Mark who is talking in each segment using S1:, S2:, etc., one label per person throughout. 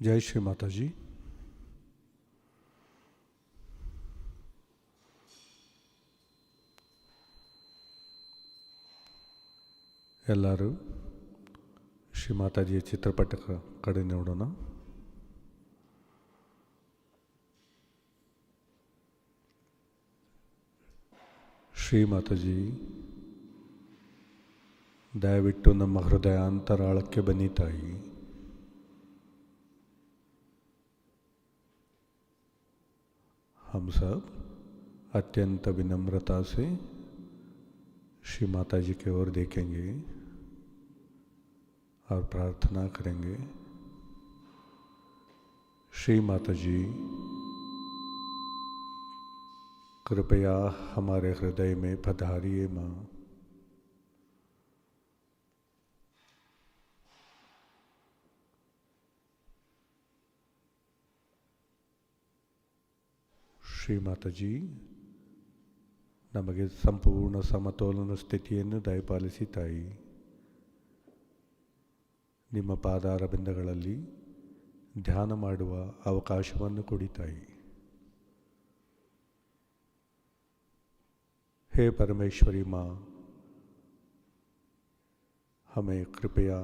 S1: जय श्री माता जी। ಎಲ್ಲರೂ ಶ್ರೀ ಮಾತಾಜಿಯ ಚಿತ್ರಪಟ ಕಡೆ ನೋಡೋಣ. ಶ್ರೀ ಮಾತಾಜಿ, ದಯವಿಟ್ಟು ನಮ್ಮ ಹೃದಯಾಂತರಾಳಕ್ಕೆ ಬನ್ನಿ ತಾಯಿ. हम सब अत्यंत विनम्रता से श्री माता जी की ओर देखेंगे और प्रार्थना करेंगे. श्री माता जी, कृपया हमारे हृदय में पधारिए माँ. ಶ್ರೀ ಮಾತಾಜಿ, ನಮಗೆ ಸಂಪೂರ್ಣ ಸಮತೋಲನ ಸ್ಥಿತಿಯನ್ನು ದಯಪಾಲಿಸಿ ತಾಯಿ. ನಿಮ್ಮ ಪಾದಾರಬಿಂದಗಳಲ್ಲಿ ಧ್ಯಾನ ಮಾಡುವ ಅವಕಾಶವನ್ನು ಕೊಡಿ ತಾಯಿ. हे परमेश्वरी माँ, हमें कृपया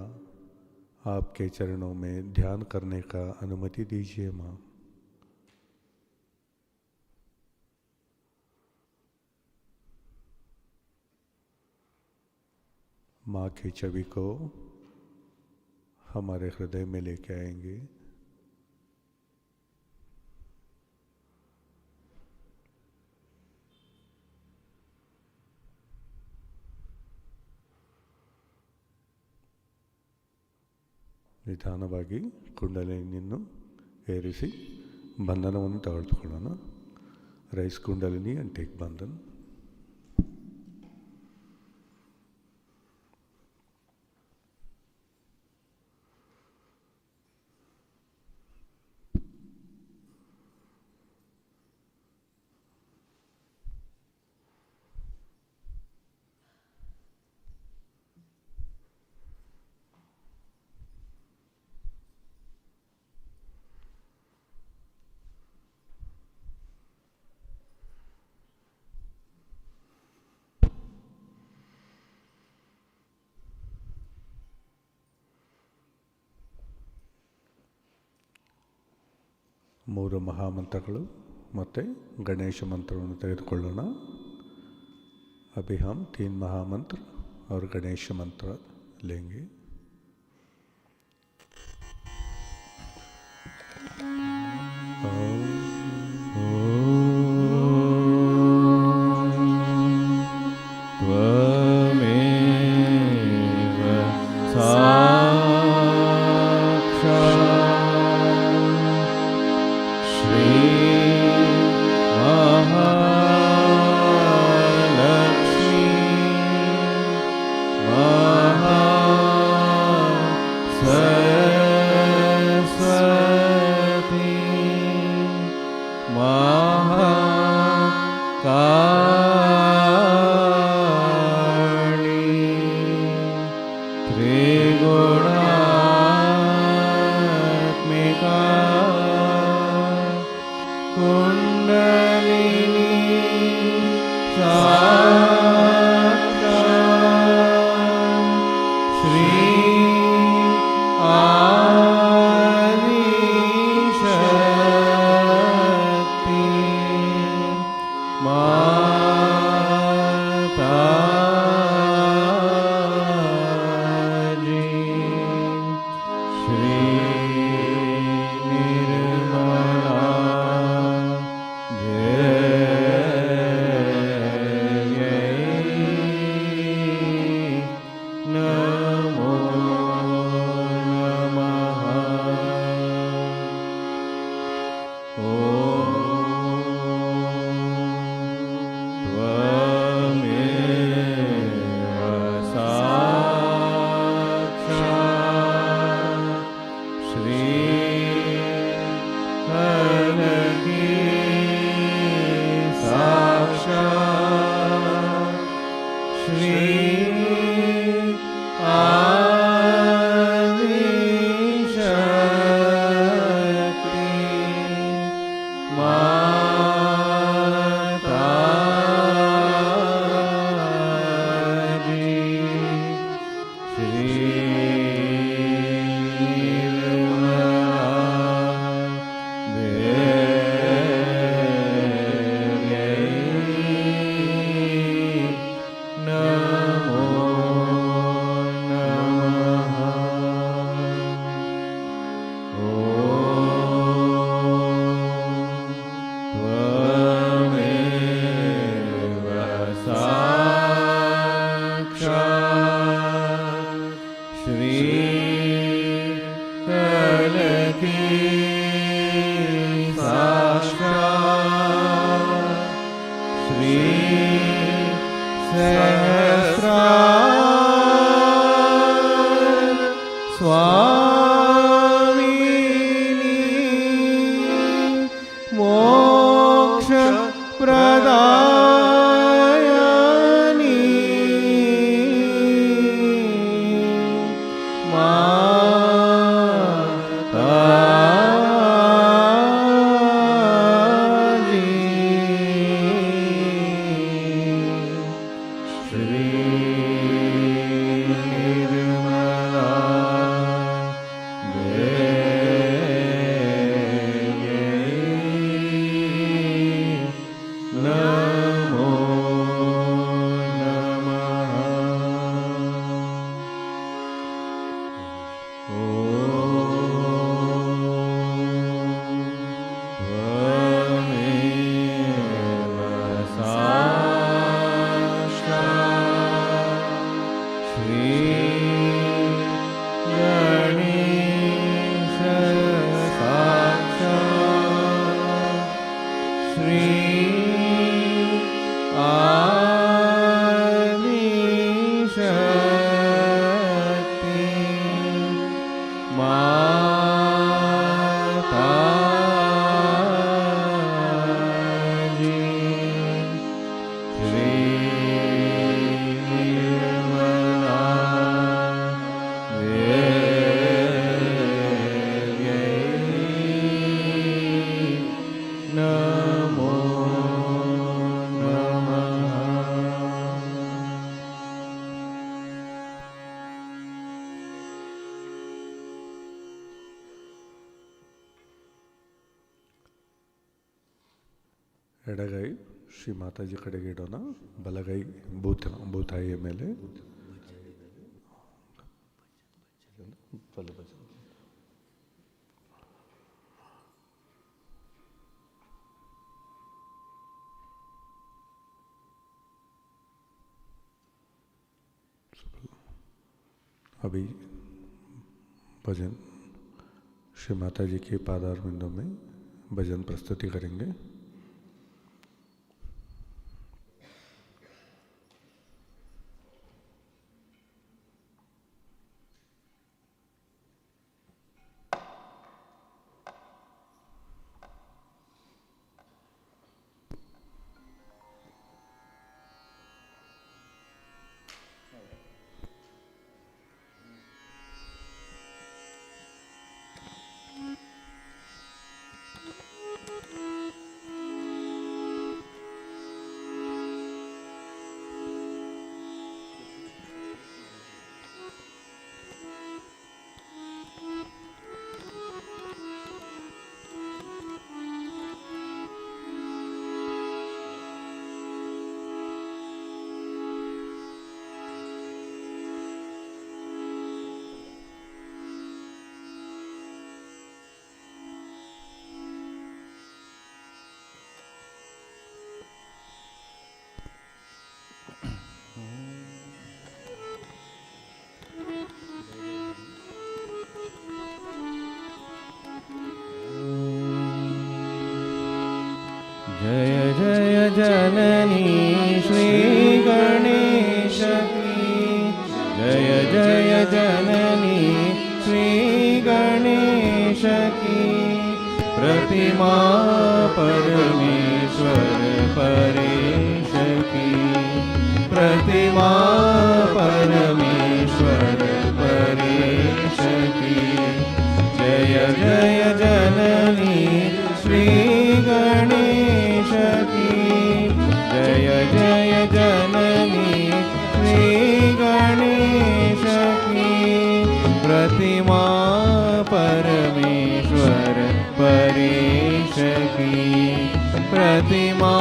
S1: आपके चरणों में ध्यान करने का अनुमति दीजिए माँ. माँ की छवि को हमारे हृदय में लेके आएंगे. ನಿಧಾನವಾಗಿ ಕುಂಡಲಿನಿಯನ್ನು ಏರಿಸಿ ಬಂಧನವನ್ನು ತೆಗೆದುಕೊಳ್ಳೋಣ. Rise Kundalini and take bandhan. ಮೂರು ಮಹಾಮಂತ್ರಗಳು ಮತ್ತು ಗಣೇಶ ಮಂತ್ರವನ್ನು ತೆಗೆದುಕೊಳ್ಳೋಣ. अभी हम 3 महामंत्र और गणेश मंत्र लेंगे.
S2: Saraswati
S1: ಎಡಗೈ ಶ್ರೀ ಮಾತಾಜಿ ಕಡೆಗೆ ಇಡೋಣ, ಬಲಗೈ ಭೂತಾಯಿಯ ಮೇಲೆ. अभी भजन श्री माता जी के पादारविंदों में भजन प्रस्तुति करेंगे.
S2: जय जय जननी श्री गणेश की, जय जय जननी श्री गणेश की. प्रतिमा परमेश्वर परेश की, प्रतिमा परमेश्वर परेश की. जय जय जननी श्री गणेश की, जय जय जननी श्री गणेश की. प्रतिमा परमेश्वर परेश की, प्रतिमा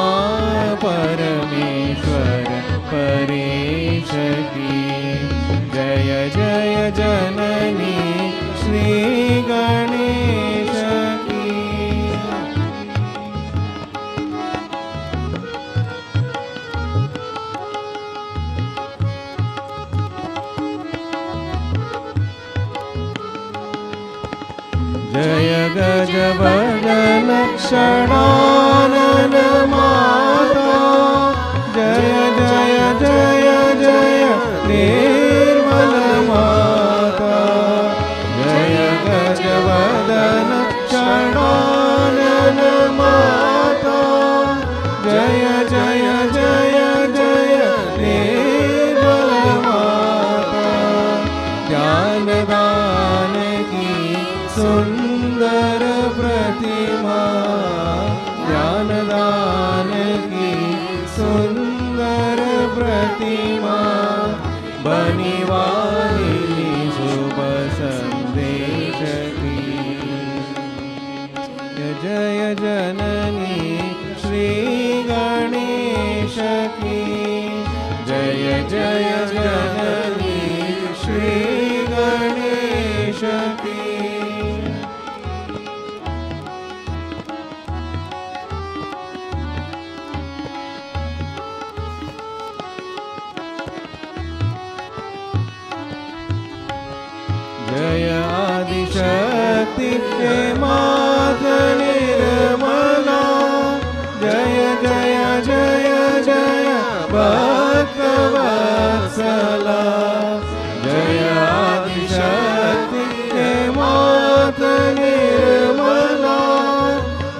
S2: परमेश्वर परेश की. जय जय जननी श्री गणेश की. जय गजवदन षडानन माता जय जय जय जय निर्मल माता जय गजवदन षडानन माता जय जय जय जय निर्मल माता ज्ञानदान की सुंदर प्रतिमा ज्ञानदान की सुंदर प्रतिमा बनी वाहिनी शुभ संदेश की जय जननी श्री गणेश की जय जय जननी श्री गणेश की जय आदिशक्ति हे माता निर्मला जय जय जय जय भक्तवत्सला जय आदिशक्ति हे माता निर्मला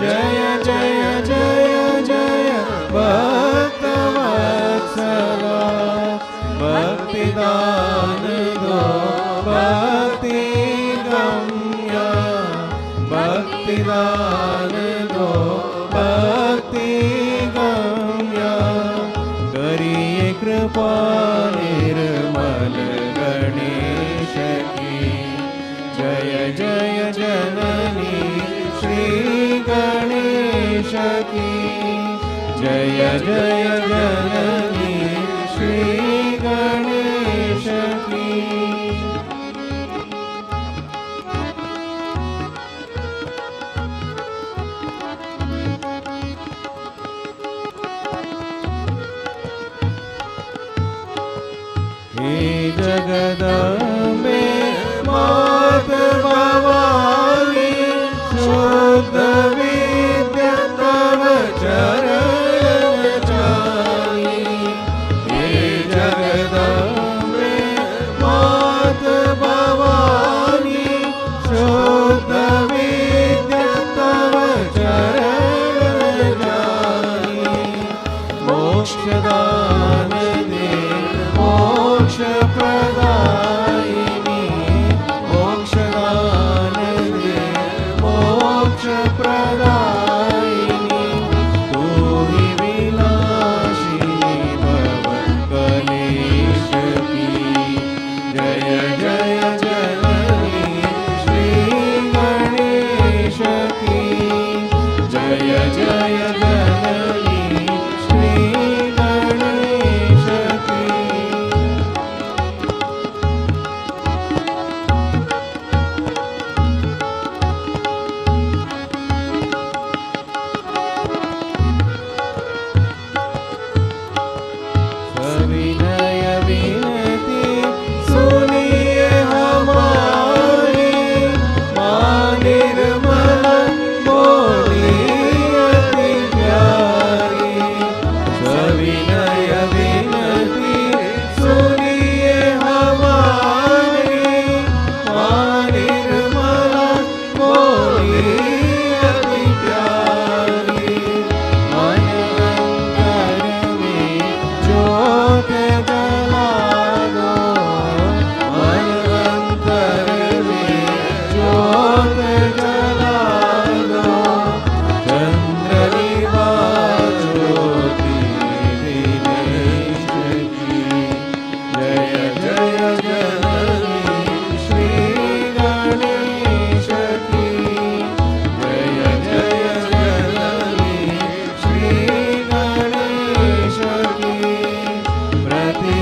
S2: जय जय जय जय भक्तवत्सला भक्तिदान दो भक्ति गम्या भक्तिदान दो भक्ति गम्या करिए कृपा निर्मल गणेश की जय जय जननी श्री गणेश की जय जय जननी श्री गणेश की हे जगदम्बे मात भवानी शुद्ध विद्या तव चरण जानी हे जगदम्बे मात भवानी शुद्ध विद्या तव चरण जानी मोक्षदान दे मोक्ष प्रदायिनी मोक्षदान दे मोक्ष प्रदायिनी तू ही विनाशिनी भव कलेश की जय जय जननी श्री गणेश की जय जय जननी श्री गणेश की सविनय विनती सुनिए हमारी माँ निर्मला बोली अति प्यारी सविनय विनती सुनिए हमारी माँ निर्मला बोली अति प्यारी मन अंतर में ज्योत जला दो मन अंतर में ज्योत जला दो चंद्रलिवा ज्योति दिनेश की जय जय जननी श्री गणेश की जय जय जननी श्री गणेश की प्रति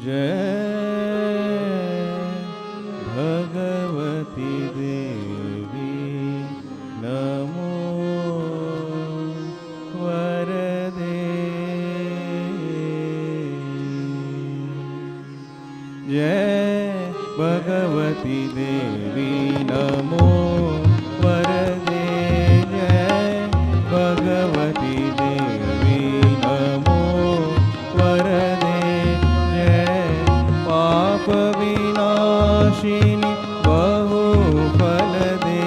S2: जय भगवती देवी नमो वरदे जय भगवती देवी नमो वरदे जय भगवती देवी नमो वरदे जय पाप विनाशिनी बहुफलदे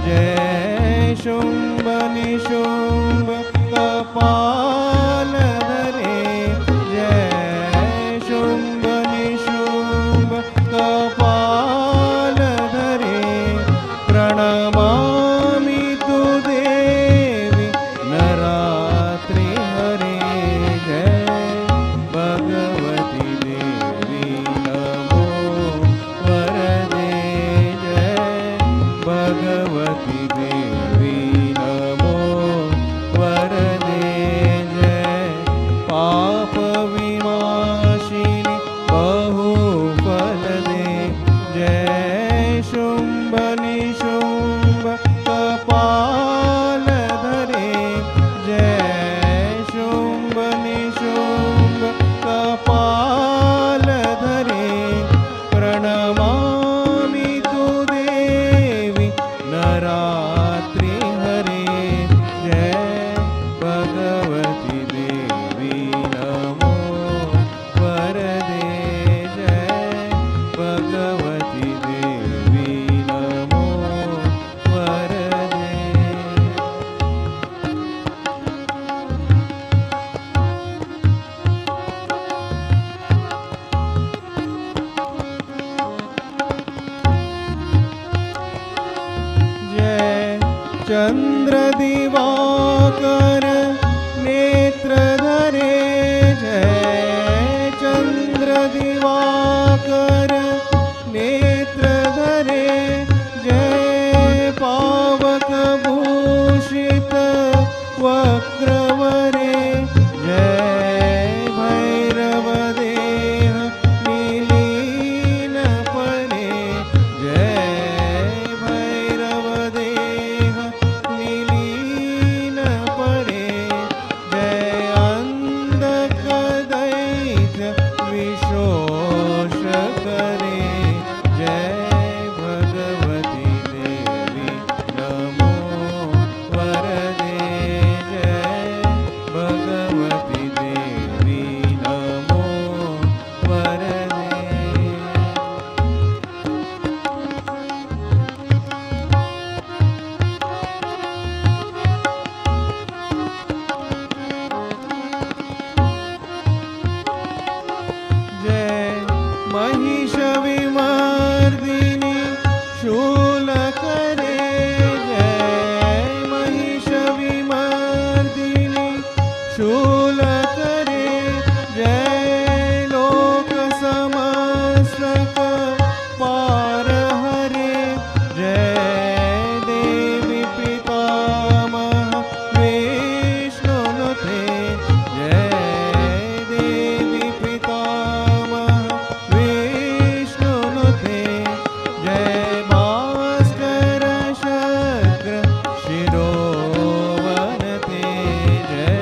S2: जय शुंभ निशुंभ कपाल धरे जय शुंभ निशुंभ कपाल धरे प्रणमामि तु देवी नरात्रि हरे जय भगवती देवी नमो वरदे जय भगवती देवी नमो वरदे जय पाप विनाशिनी बहुफलदे जय शुंभ निशुंभ कपाल धरे जय शुंभ निशुंभ कपाल धरे प्रणमामि तु देवी नरात्रि हरे जय भगवती देवी नमो वरदे जय भगवती देवी नमो वरदे जय चंद्र दिवाकर नेत्र धरे जय चंद्र दिवाकर नेत्र धरे जय पावक भूषित वक्रवरे जय भैरव देह निलीन परे जय भैरव देह निलीन परे जय अंधक दैत्य विशोष करे जय भगवती देवी नमो वरदे जय भगवती देवी नमो वरदे जय महिष विमर्दिनी शूलकरे जय महिष विमर्दिनी शूलकरे जय लोक समस्तक पार हरे जय देवी पितामह विष्णुनुते जय देवी पितामह विष्णुनुते जय भास्कर शक्र शिरोवनते जय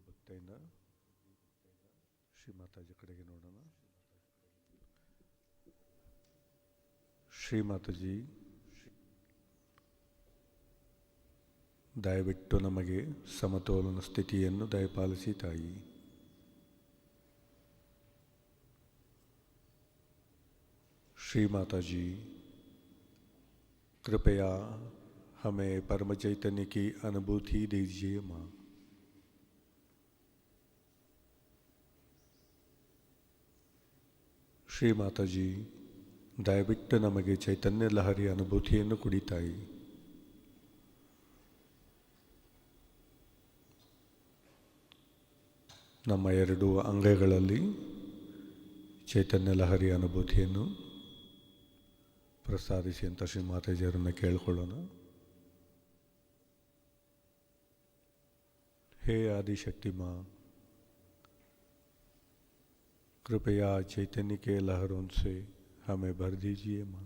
S1: ಭಕ್ತೆಯಿಂದ ಶ್ರೀ ಮಾತಾಜಿ ಕಡೆಗೆ ನೋಡೋಣ. ಶ್ರೀ ಮಾತಾಜಿ, ದಯವಿಟ್ಟು ನಮಗೆ ಸಮತೋಲನ ಸ್ಥಿತಿಯನ್ನು ದಯಪಾಲಿಸಿ ತಾಯಿ. श्री माता जी, कृपया हमें परम चैतन्य की अनुभूति दीजिए माँ. श्री माता जी, ದಯವಿಟ್ಟು ನಮಗೆ ಚೈತನ್ಯ ಲಹರಿ ಅನುಭೂತಿಯನ್ನು ಕೊಡಿ ತಾಯಿ. ನಮ್ಮ ಎರಡು ಅಂಗಗಳಲ್ಲಿ ಚೈತನ್ಯ ಲಹರಿ ಅನುಭೂತಿಯನ್ನು ಪ್ರಸಾದಿಸಿ ಅಂತ ಶ್ರೀ ಮಾತಾಜಿಯವರನ್ನು ಕೇಳಿಕೊಳ್ಳೋಣ. हे आदिशक्ति माँ, कृपया चैतन्य के लहरों से हमें भर दीजिए माँ.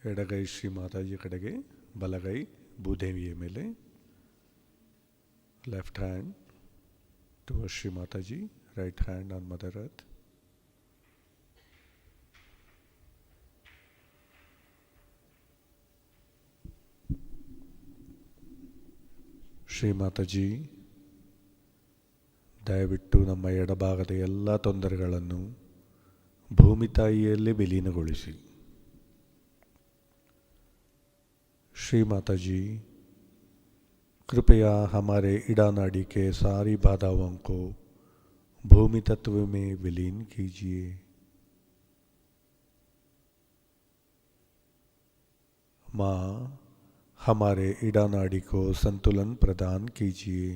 S1: ಎಡಗೈ ಶ್ರೀ ಮಾತಾಜಿ ಕಡೆಗೆ, ಬಲಗೈ ಭೂದೇವಿಯ ಮೇಲೆ. Left hand towards Shri Mataji, right hand on Mother Earth. Shri Mataji, ದಯವಿಟ್ಟು ನಮ್ಮ ಎಡಭಾಗದ ಎಲ್ಲ ತೊಂದರೆಗಳನ್ನು ಭೂಮಿ ತಾಯಿಯಲ್ಲಿ ವಿಲೀನಗೊಳಿಸಿ. श्री माता जी, कृपया हमारे इड़ा नाड़ी के सारी बाधाओं को भूमि तत्व में विलीन कीजिए. माँ, हमारे इड़ा नाड़ी को संतुलन प्रदान कीजिए.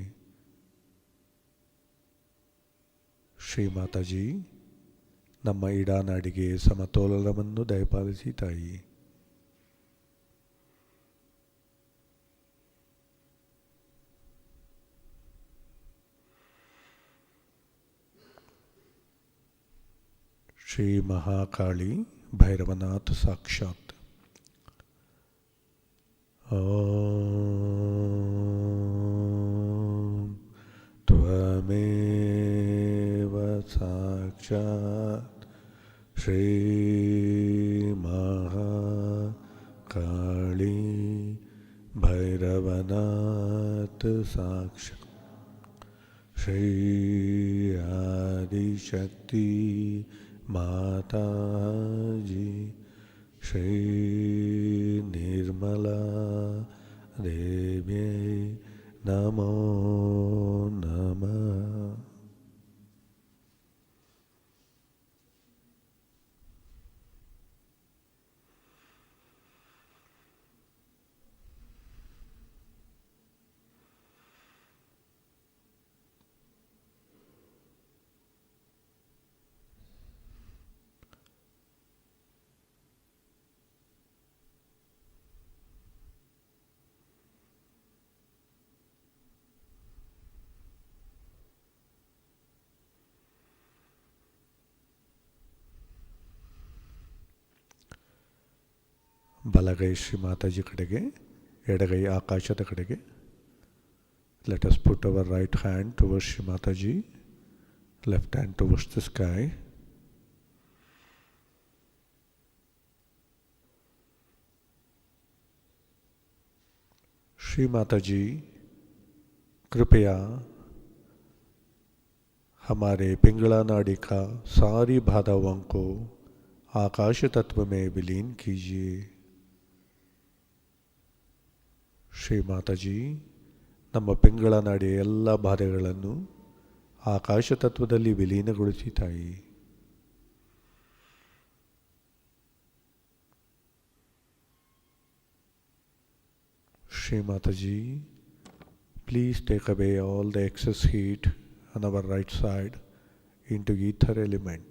S1: श्री माता जी, ನಮ್ಮ ಇಡಾ ನಾಡಿಗೆ ಸಮತೋಲನವನ್ನು ದಯಪಾಲಿಸಿ ತಾಯಿ. श्री महाकाली भैरवनाथ साक्षात. ओम त्वमेव साक्षात श्री महाकाली भैरवनाथ साक्षात श्री आदिशक्ति माता जी श्री निर्मला देवी नमो नमः. ಬಲಗೈ ಶ್ರೀ ಮಾತಾಜಿ ಕಡೆಗೆ, ಎಡಗೈ ಆಕಾಶದ ಕಡೆಗೆ. Let us put hour right hand towards Shri Mataji, left hand towards the sky. Shri Mata जी, कृपया हमारे पिंगला नाड़ी का सारी बाधाओं को आकाश तत्व में विलीन कीजिए. ಶ್ರೀ ಮಾತಾಜಿ, ನಮ್ಮ ಪಿಂಗಳ ನಾಡಿಯ ಎಲ್ಲ ಬಾಧೆಗಳನ್ನು ಆಕಾಶ ತತ್ವದಲ್ಲಿ ವಿಲೀನಗೊಳಿಸಿ ತಾಯಿ. Shri Mataji, please take away all the excess heat on our right side into ether element.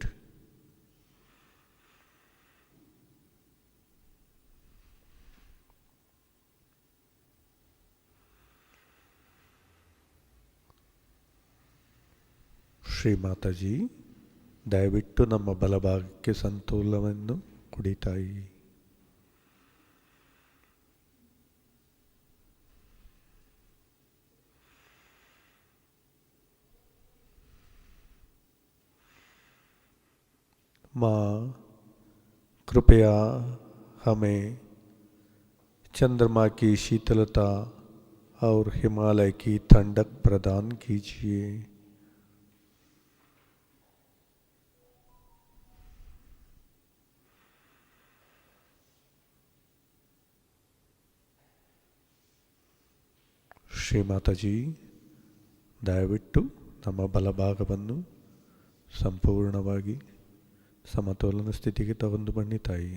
S1: Shri Mataji, ದಯವಿಟ್ಟು ನಮ್ಮ ಬಲಭಾಗಕ್ಕೆ ಸಂತೋಲನವನ್ನು ಕೊಡಿ ತಾಯಿ. माँ कृपया हमें चंद्रमा की शीतलता और हिमालय की ठंडक प्रदान कीजिए। ಶ್ರೀ ಮಾತಾಜಿ, ದಯವಿಟ್ಟು ನಮ್ಮ ಬಲಭಾಗವನ್ನು ಸಂಪೂರ್ಣವಾಗಿ ಸಮತೋಲನ ಸ್ಥಿತಿಗೆ ತಗೊಂಡು ಬನ್ನಿ ತಾಯಿ.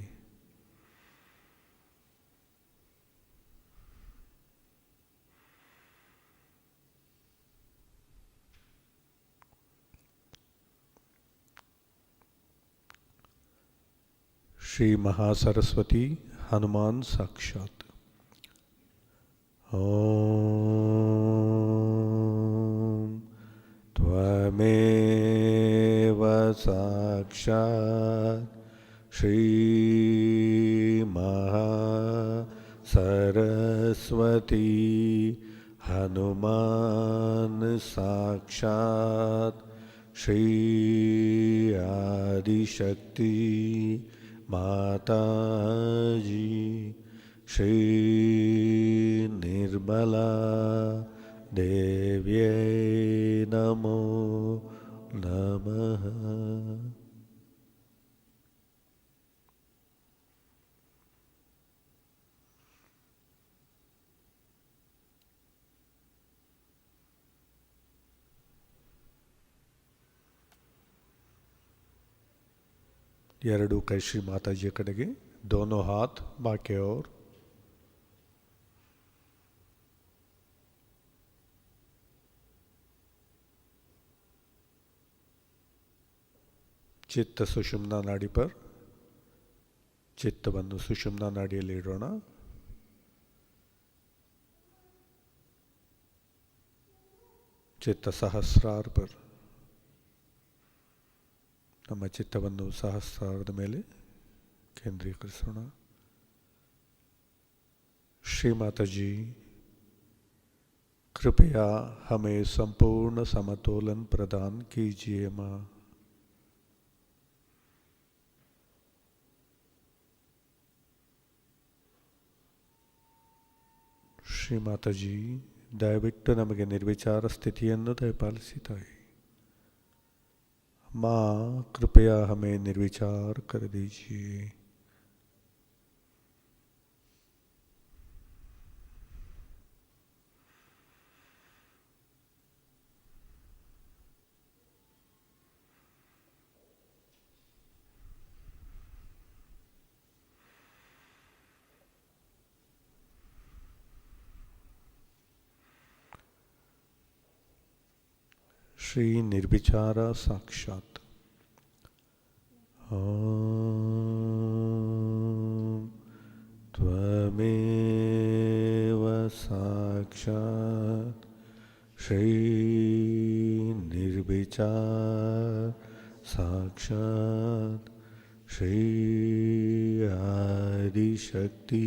S1: श्री महासरस्वती हनुमान साक्षात. ओम त्वमेव साक्षात् श्री महासरस्वती हनुमान साक्षात् श्री आदिशक्ति माता जी श्री निर्मला देव्यै नमो नमः. ಎರಡು ಕೈ ಶ್ರೀ ಮಾತಾಜಿಯ ಕಡೆಗೆ, दोनों हाथ माँ के ओर. ಚಿತ್ತ ಸುಷುಮ್ನಾ ನಾಡಿ पर ಚಿತ್ತವನ್ನು ಸುಷುಮ್ನಾ ನಾಡಿಯಲ್ಲಿ ಇಡೋಣ. ಚಿತ್ತ ಸಹಸ್ರಾರ पर ನಮ್ಮ ಚಿತ್ತವನ್ನು ಸಹಸ್ರಾರದ ಮೇಲೆ केंद्रीकृत. श्री माता जी कृपया हमें संपूर्ण समतोलन प्रदान कीजिए माँ. श्री माता जी ದಯವಿಟ್ಟು ನಮಗೆ ನಿರ್ವಿಚಾರ ಸ್ಥಿತಿಯನ್ನು ದಯಪಾಲಿಸಿ ತಾಯಿ. माँ कृपया हमें निर्विचार कर दीजिए. श्री निर्विचारा साक्षात. ओम त्वमेव साक्षात् श्री निर्विचार साक्षात् श्री आदिशक्ति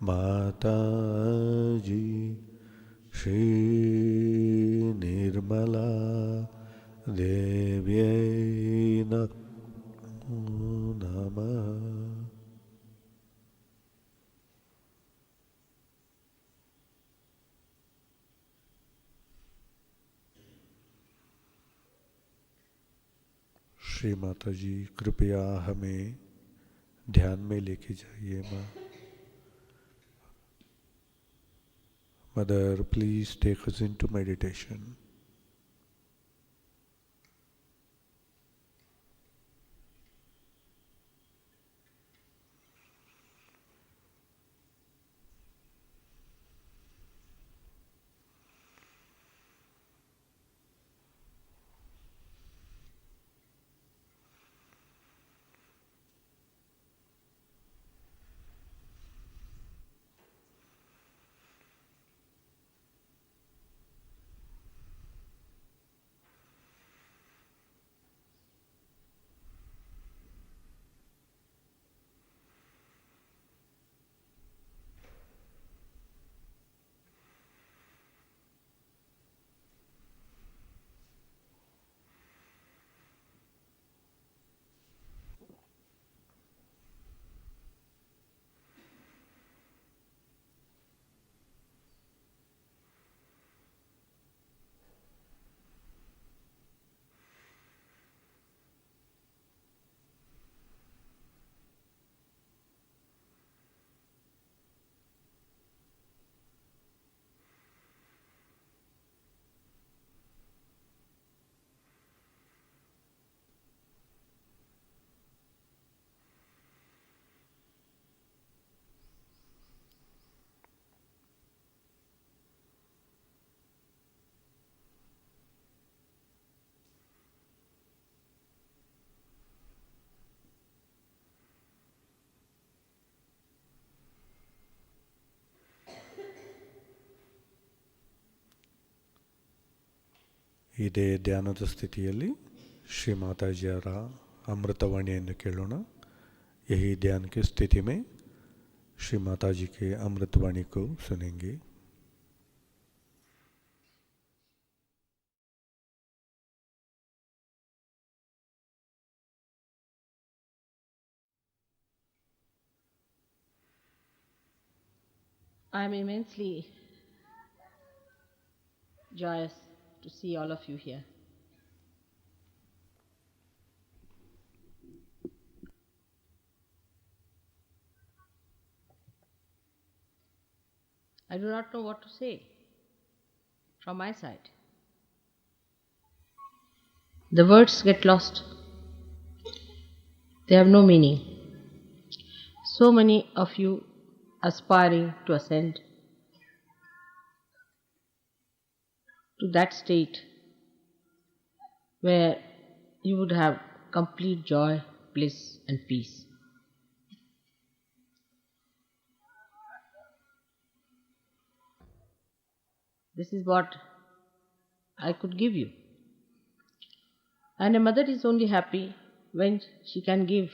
S1: माता जी श्री निर्मला देव्यै नमः. श्री माता जी कृपया हमें ध्यान में लेके जाइए माँ. Mother, please take us into meditation. ಇದೇ ಧ್ಯಾನದ ಸ್ಥಿತಿಯಲ್ಲಿ ಶ್ರೀ ಮಾತಾಜಿಯವರ ಅಮೃತವಾಣಿಯನ್ನು ಕೇಳೋಣ. ಯಹಿ ಧ್ಯಾನ की स्थिति में श्री माताजी के अमृतवाणी को सुनेंगे.
S3: I am immensely joyous to see all of you here. I do not know what to say from my side. The words get lost. They have no meaning. So many of you aspiring to ascend to that state where you would have complete joy, bliss and peace. This is what I could give you. And a mother is only happy when she can give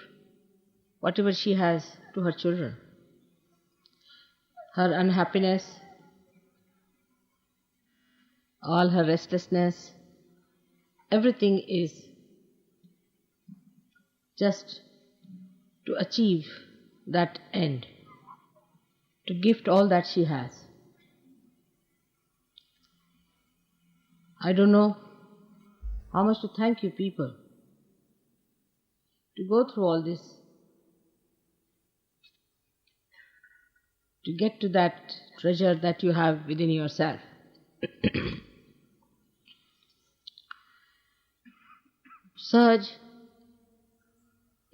S3: whatever she has to her children. Her unhappiness, all her restlessness, everything is just to achieve that end, to gift all that she has. I don't know how much to thank you people to go through all this, to get to that treasure that you have within yourself. Sahaj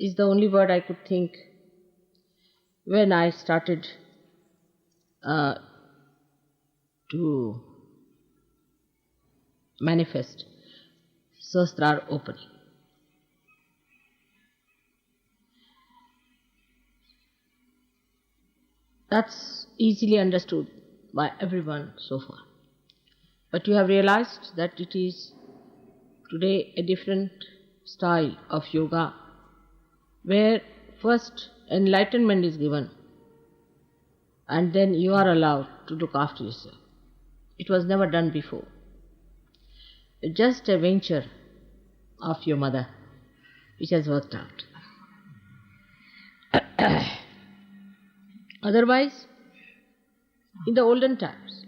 S3: is the only word I could think when I started to manifest Sahasrar opening. That's easily understood by everyone so far. But you have realized that it is today a different style of yoga where first enlightenment is given and then you are allowed to look after yourself. It was never done before. Just a venture of your mother which has worked out. Otherwise, in the olden times,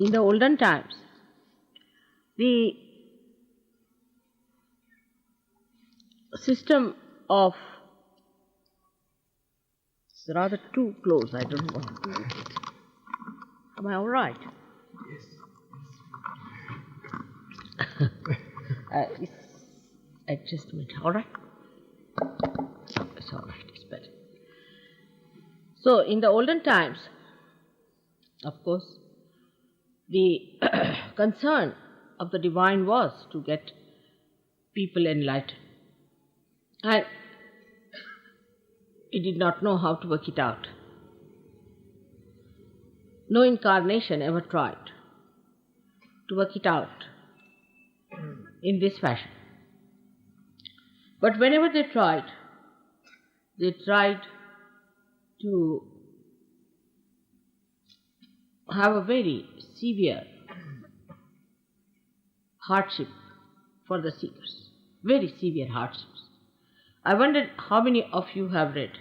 S3: in the olden times, the system of, it's rather too close, I don't want to do it. Am I all right? Adjustment, all right? It's all right, it's better. So, in the olden times, of course, the concern of the divine was to get people enlightened. And he did not know how to work it out. No incarnation ever tried to work it out in this fashion. But whenever they tried to have a very severe hardship for the seekers, very severe hardships. I wondered how many of you have read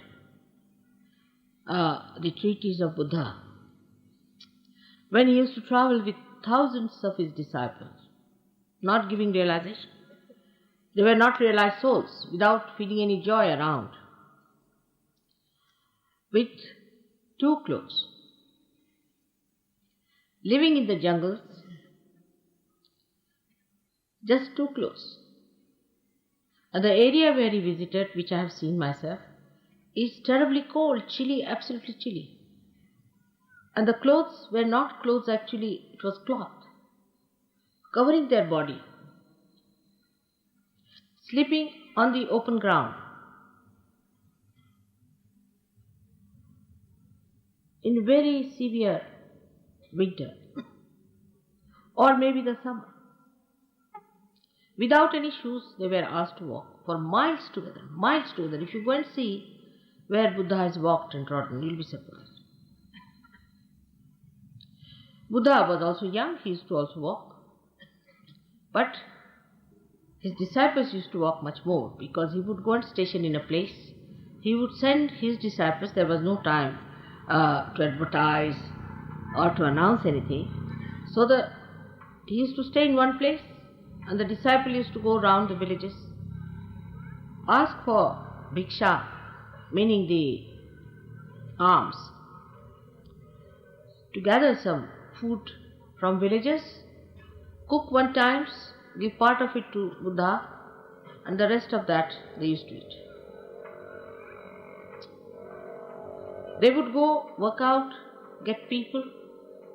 S3: the treatise of Buddha when he used to travel with thousands of his disciples, not giving realization. They were not realized souls without feeling any joy around, with 2 clothes, living in the jungles, just 2 clothes. And the area where he visited, which I have seen myself, is terribly cold, chilly, absolutely chilly. And the clothes were not clothes actually, it was cloth, covering their body, sleeping on the open ground. in very severe winter or maybe the summer. Without any shoes, they were asked to walk for miles together, miles together. If you go and see where Buddha has walked and trodden, you'll be surprised. Buddha was also young, he used to also walk. But his disciples used to walk much more because he would go and station in a place. He would send his disciples, there was no time to advertise or to announce anything. So he used to stay in one place and the disciple used to go around the villages, ask for bhiksha, meaning the alms, to gather some food from villages, cook one times, give part of it to Buddha, and the rest of that they used to eat. They would go work out, get people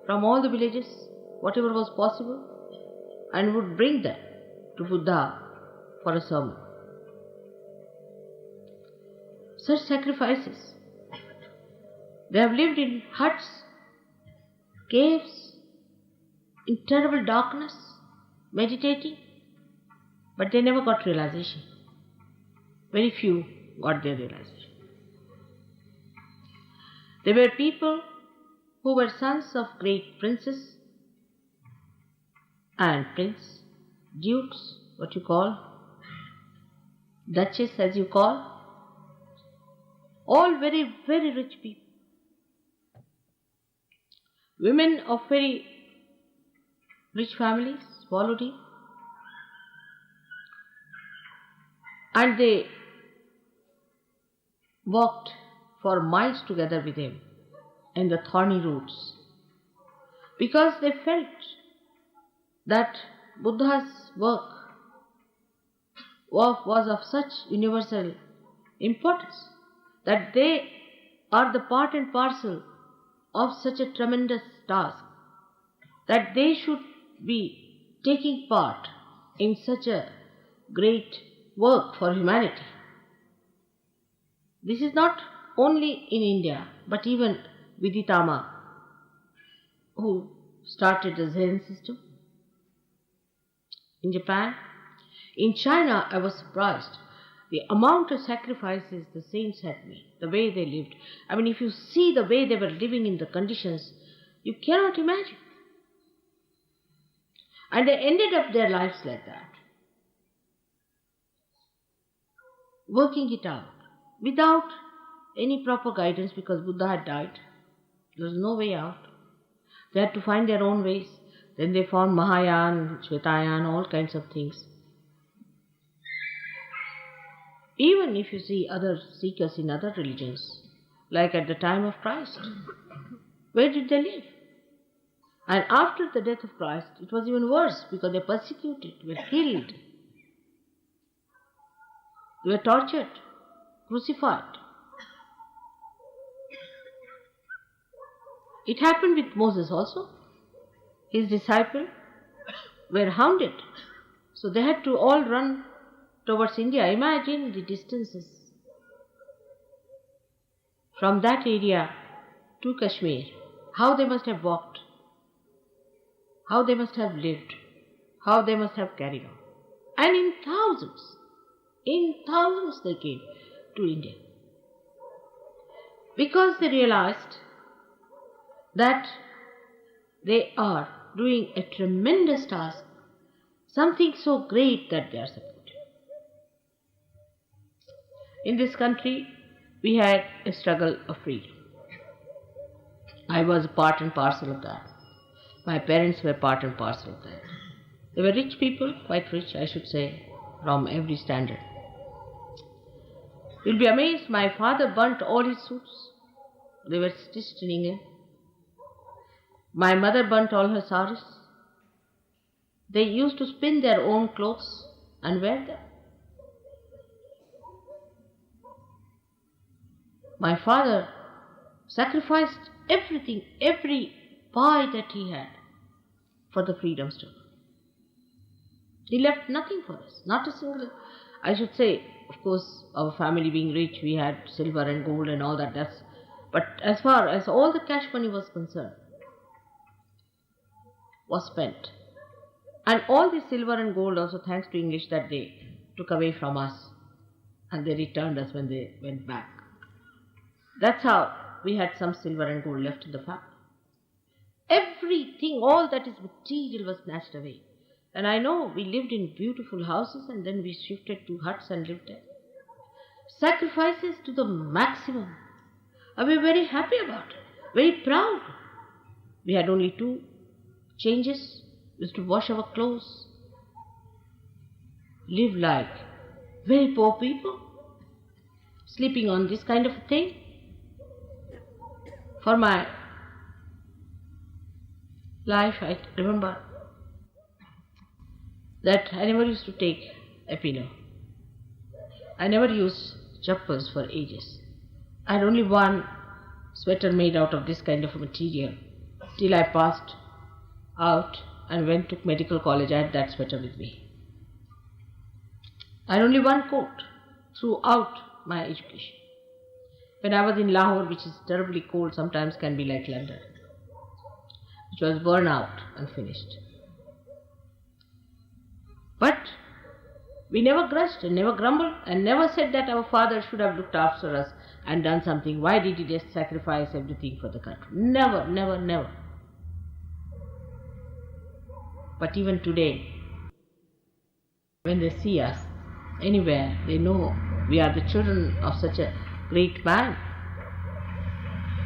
S3: from all the villages, whatever was possible, and would bring them to Buddha for a sermon. Such sacrifices. They have lived in huts, caves, in terrible darkness, meditating, but they never got realization. Very few got their realization. They were people who were sons of great princes and prince, dukes, what you call, duchess as you call, all very, very rich people. Women of very rich families followed him, and they walked for miles together with him in the thorny roads because they felt that Buddha's work was of such universal importance that they are the part and parcel of such a tremendous task, that they should be taking part in such a great work for humanity. This is not only in India, but even Viditama, who started the Zen system in Japan. In China, I was surprised the amount of sacrifices the saints had made, the way they lived. I mean, if you see the way they were living in the conditions, you cannot imagine. And they ended up their lives like that, working it out without any proper guidance because Buddha had died. There was no way out. They had to find their own ways. Then they found Mahayana, Shvetayana, all kinds of things. Even if you see other seekers in other religions, like at the time of Christ, where did they live? And after the death of Christ, it was even worse because they were persecuted, were killed, they were tortured, crucified. It happened with Moses also. His disciples were hounded, so they had to all run towards India. Imagine the distances from that area to Kashmir, how they must have walked, how they must have lived, how they must have carried on. And in thousands they came to India because they realized that they are doing a tremendous task, something so great that they are supported. In this country, we had a struggle of freedom. I was part and parcel of that. My parents were part and parcel of that. They were rich people, quite rich, I should say, from every standard. You'll be amazed, my father burnt all his suits. They were stitched in England. My mother burnt all her saris. They used to spin their own clothes and wear them. My father sacrificed everything, every pie that he had for the freedom struggle. He left nothing for us, not a single. I should say, of course, our family being rich, we had silver and gold and all that. But as far as all the cash money was concerned, was spent. And all the silver and gold also, thanks to English, that they took away from us, and they returned us when they went back. That's how we had some silver and gold left in the family. Everything, all that is material was snatched away. And I know we lived in beautiful houses and then we shifted to huts and lived there. Sacrifices to the maximum. And we were very happy about it, very proud. We had only 2 changes. We used to wash our clothes, live like very poor people, sleeping on this kind of a thing. For my life, I remember that I never used to take a pillow. I never used chappals for ages. I had only one sweater made out of this kind of material till I passed out and went to medical college. I had that sweater with me. I had only one coat throughout my education. When I was in Lahore, which is terribly cold, sometimes can be like London, which was burned out and finished. But we never grudged and never grumbled and never said that our father should have looked after us and done something. Why did he just sacrifice everything for the country? Never, never, never. But even today, when they see us anywhere, they know we are the children of such a great man.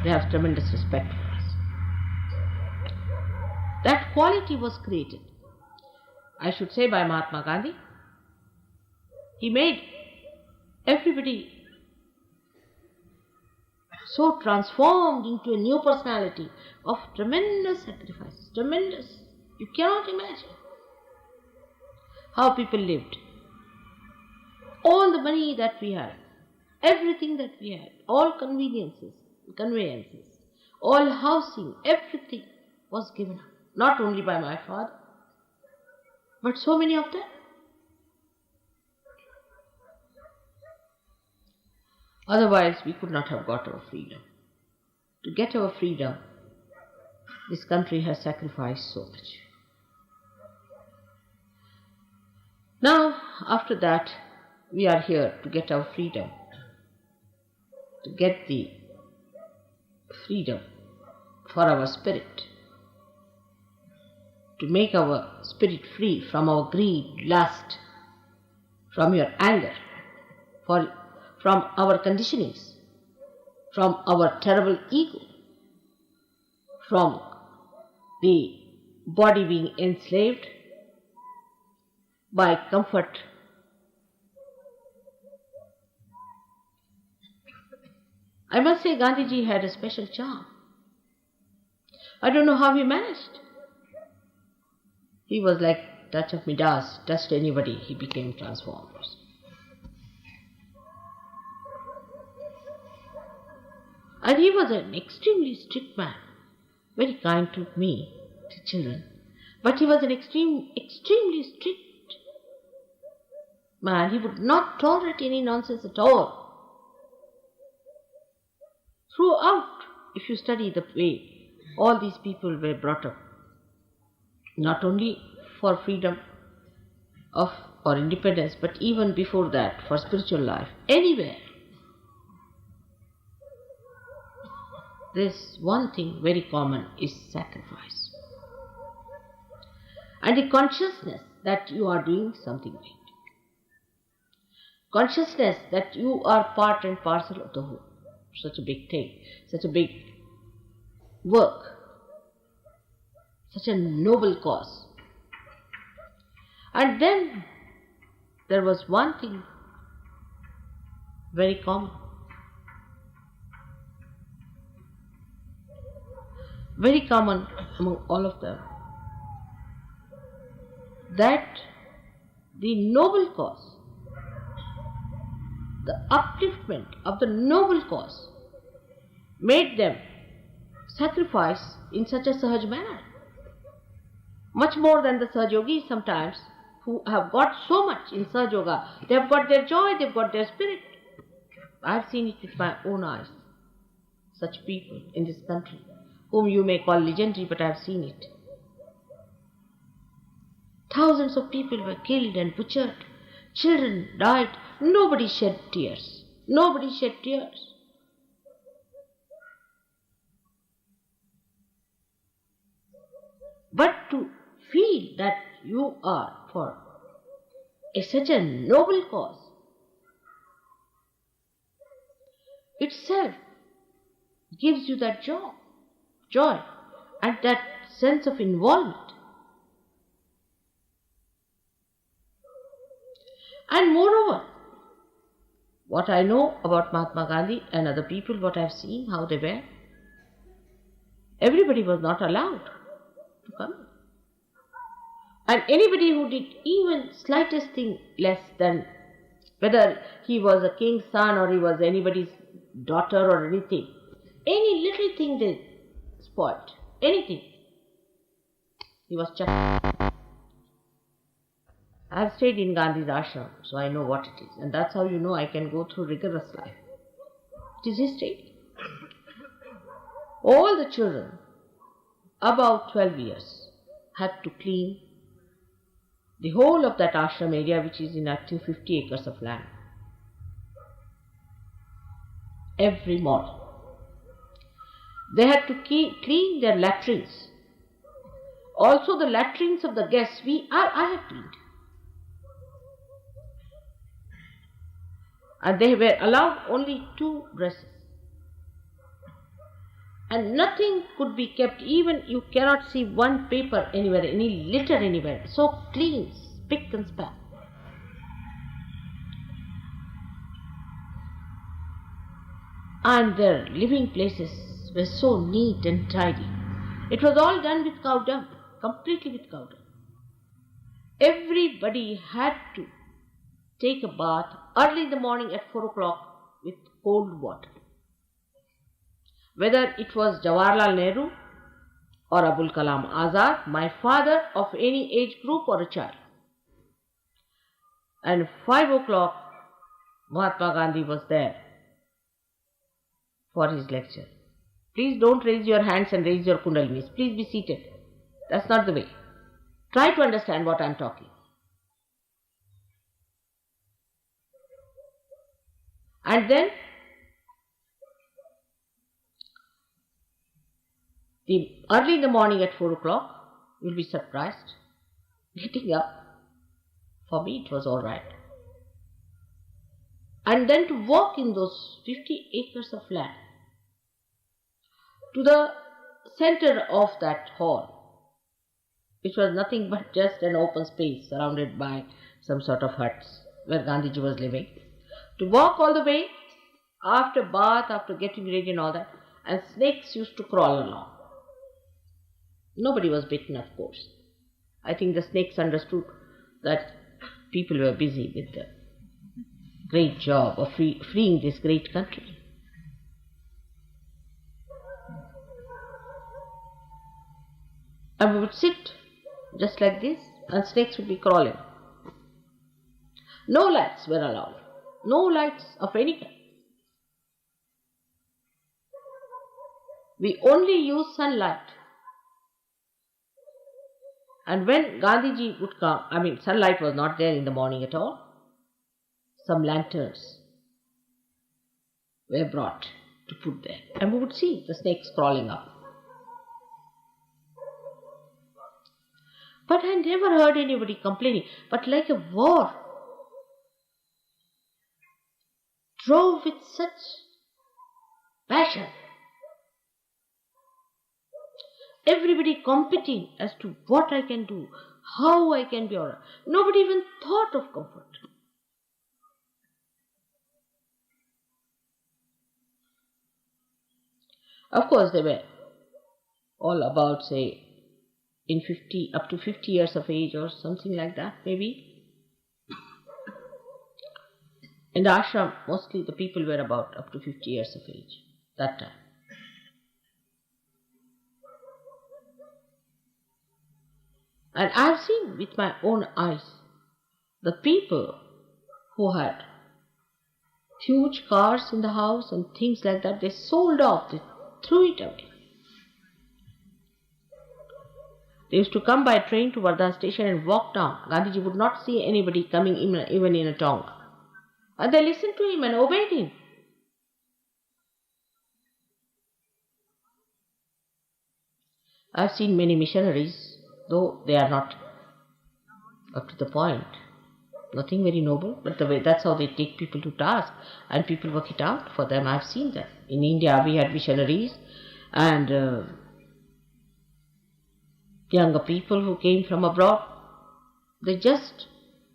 S3: They have tremendous respect for us. That quality was created, I should say, by Mahatma Gandhi. He made everybody so transformed into a new personality of tremendous sacrifices, tremendous. You cannot imagine how people lived. All the money that we had, everything that we had, all conveniences, conveyances, all housing, everything was given up. Not only by my father, but so many of them. Otherwise, we could not have got our freedom. To get our freedom, this country has sacrificed so much. Now, after that, we are here to get our freedom, to get the freedom for our spirit, to make our spirit free from our greed, lust, from your anger, from our conditionings, from our terrible ego, from the body being enslaved by comfort. I must say Gandhiji had a special charm. I don't know how he managed. He was like touch of Midas, touched anybody, he became transformed. And he was an extremely strict man, very kind to me, to children. But he was an extremely strict man. He would not tolerate any nonsense at all. Throughout, if you study the way all these people were brought up, not only for freedom of or independence, but even before that, for spiritual life, anywhere, there's one thing very common is sacrifice. And the consciousness that you are doing something great. Consciousness that you are part and parcel of the whole. Such a big thing, such a big work, such a noble cause. And then there was one thing very common. Very common among all of them, that the noble cause, the upliftment of the noble cause, made them sacrifice in such a sahaj manner. Much more than the Sahaj Yogis sometimes, who have got so much in Sahaj Yoga. They have got their joy, they have got their spirit. I have seen it with my own eyes. such people in this country, whom you may call legendary, but I have seen it. Thousands of people were killed and butchered. Children died. Nobody shed tears. Nobody shed tears. But to feel that you are for such a noble cause itself gives you that joy and that sense of involvement. And moreover, what I know about Mahatma Gandhi and other people, what I have seen, how they were, everybody was not allowed to come. And anybody who did even slightest thing less than, whether he was a king's son or he was anybody's daughter or anything, any little thing they spoiled, anything, he was chucked. I have stayed in Gandhi's ashram, so I know what it is. And that's how you know I can go through rigorous life. It is his state. All the children, about 12 years, had to clean the whole of that ashram area, which is in active 50 acres of land, every morning. They had to clean their latrines. Also the latrines of the guests, I have cleaned. And they were allowed only 2 dresses. And nothing could be kept, even you cannot see one paper anywhere, any litter anywhere. So clean, spick and span. And their living places were so neat and tidy. It was all done with cow dung, completely with cow dung. Everybody had to take a bath early in the morning at 4 o'clock with cold water. Whether it was Jawaharlal Nehru or Abul Kalam Azad, my father, of any age group or a child. And 5 o'clock, Mahatma Gandhi was there for his lecture. Please don't raise your hands and raise your kundalinis. Please be seated. That's not the way. Try to understand what I am talking. And then early in the morning at 4 o'clock, you'll be surprised. Getting up, for me it was all right. And then to walk in those 50 acres of land to the center of that hall, which was nothing but just an open space surrounded by some sort of huts where Gandhiji was living. To walk all the way, after bath, after getting ready and all that, and snakes used to crawl along. Nobody was bitten, of course. I think the snakes understood that people were busy with the great job of freeing this great country. And we would sit just like this, and snakes would be crawling. No lights were allowed. No lights of any kind. We only use sunlight. And when Gandhiji would come, sunlight was not there in the morning at all. Some lanterns were brought to put there. And we would see the snakes crawling up. But I never heard anybody complaining. But like a war, drove with such passion. Everybody competing as to what I can do, how I can be alright. Nobody even thought of comfort. Of course, they were all about, say, up to 50 years of age or something like that, maybe. In the ashram, mostly the people were about up to 50 years of age that time. And I have seen with my own eyes the people who had huge cars in the house and things like that. They sold off, they threw it away. They used to come by train to Wardha station and walk down. Gandhiji would not see anybody coming even in a tonga. And they listened to him and obeyed him. I've seen many missionaries, though they are not up to the point. Nothing very noble, but that's how they take people to task and people work it out for them. I've seen that. In India we had missionaries and younger people who came from abroad. They just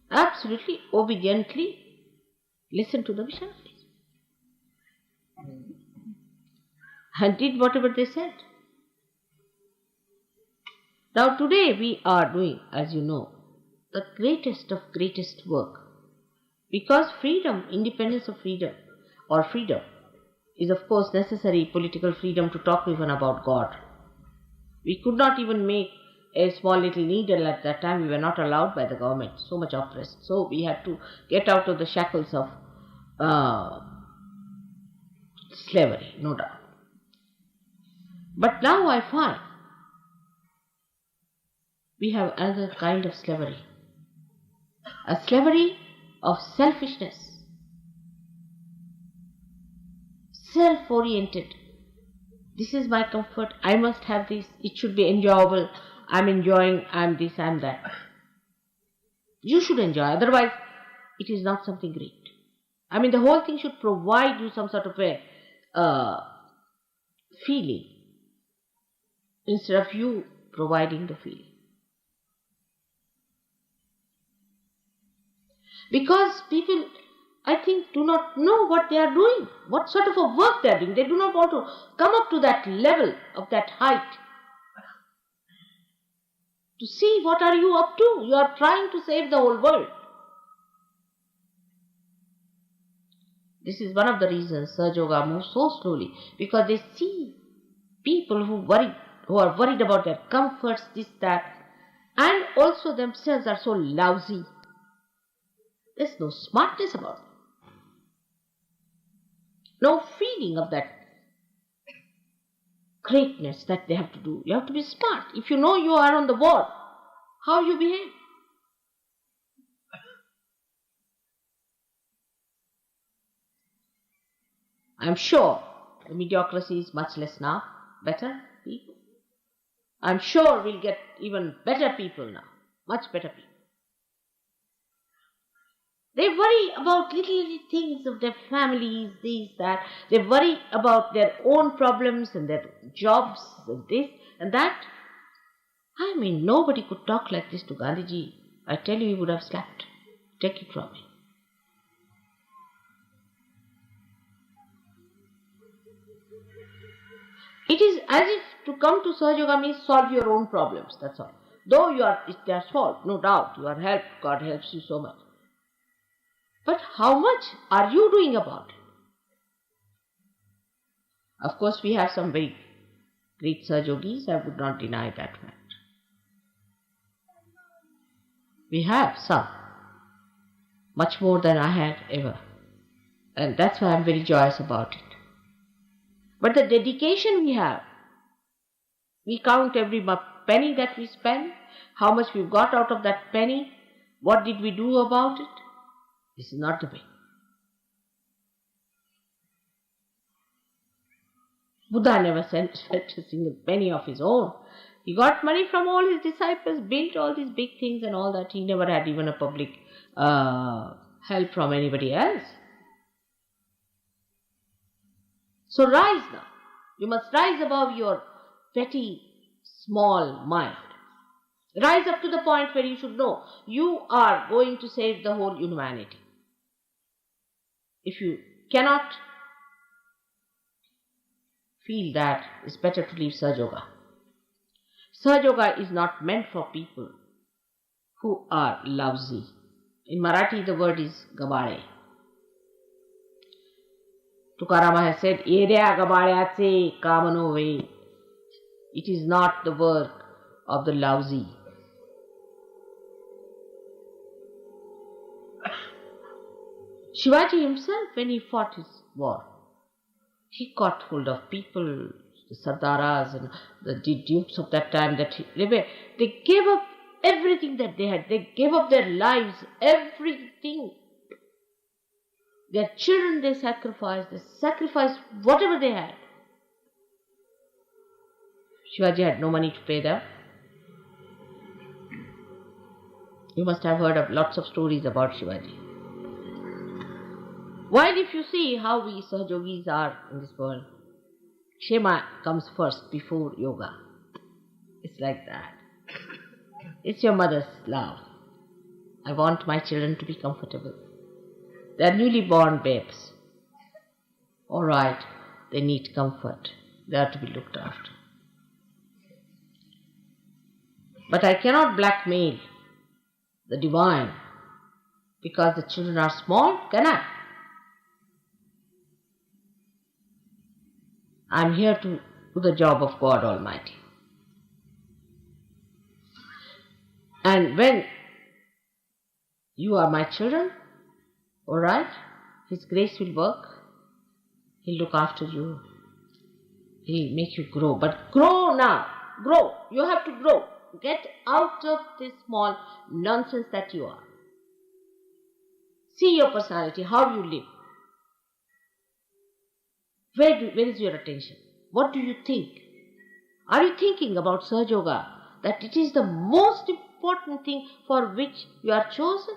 S3: absolutely obediently listened to the missionaries and did whatever they said. Now today we are doing, as you know, the greatest of greatest work. Because freedom, independence of freedom, or freedom, is of course necessary, political freedom to talk even about God. We could not even make a small little needle at that time. We were not allowed by the government, so much oppressed. So we had to get out of the shackles of slavery, no doubt. But now I find we have another kind of slavery. A slavery of selfishness, self-oriented. This is my comfort, I must have this, it should be enjoyable, I'm enjoying, I'm this, I'm that. You should enjoy, otherwise it is not something great. I mean, the whole thing should provide you some sort of a feeling instead of you providing the feeling. Because people, I think, do not know what they are doing, what sort of a work they are doing. They do not want to come up to that level of that height. To see what are you up to. You are trying to save the whole world. This is one of the reasons Sahaja Yoga moves so slowly. Because they see people who are worried about their comforts, this, that, and also themselves are so lousy. There's no smartness about it. No feeling of that greatness that they have to do. You have to be smart. If you know you are on the board, how you behave. I'm sure the mediocrity is much less now. Better people. I'm sure we'll get even better people now. Much better people. They worry about little things of their families, this, that. They worry about their own problems and their jobs and this and that. I mean, nobody could talk like this to Gandhiji. I tell you, he would have slapped. Take it from me. It is as if to come to Sahaja Yoga means solve your own problems, that's all. Though they are solved, no doubt, you are helped, God helps you so much. But how much are you doing about it? Of course, we have some very great Sahaja Yogis, I would not deny that fact. We have some, much more than I had ever. And that's why I'm very joyous about it. But the dedication we have, we count every penny that we spend, how much we've got out of that penny, what did we do about it? This is not the way. Buddha never spent a single penny of his own. He got money from all his disciples, built all these big things and all that. He never had even a public help from anybody else. So rise now. You must rise above your petty, small mind. Rise up to the point where you should know you are going to save the whole humanity. If you cannot feel that, it's better to leave Sahaja Yoga. Sahaja Yoga is not meant for people who are lousy. In Marathi the word is gabale. Tukarama has said, Yerea gabalyache kamano ve. It is not the work of the lousy. Shivaji himself, when he fought his war, he caught hold of people, the Sardaras and the dukes of that time, they gave up everything that they had. They gave up their lives, everything. Their children they sacrificed whatever they had. Shivaji had no money to pay them. You must have heard of lots of stories about Shivaji. While if you see how we Sahajogis are in this world, Kshema comes first before yoga. It's like that. It's your mother's love. I want my children to be comfortable. They are newly born babes. Alright, they need comfort. They are to be looked after. But I cannot blackmail the divine because the children are small, can I? I am here to do the job of God Almighty. And when you are my children, alright, His grace will work. He'll look after you. He'll make you grow. But grow now. Grow. You have to grow. Get out of this small nonsense that you are. See your personality, how you live. Where is your attention? What do you think? Are you thinking about Sahaja Yoga, that it is the most important thing for which you are chosen?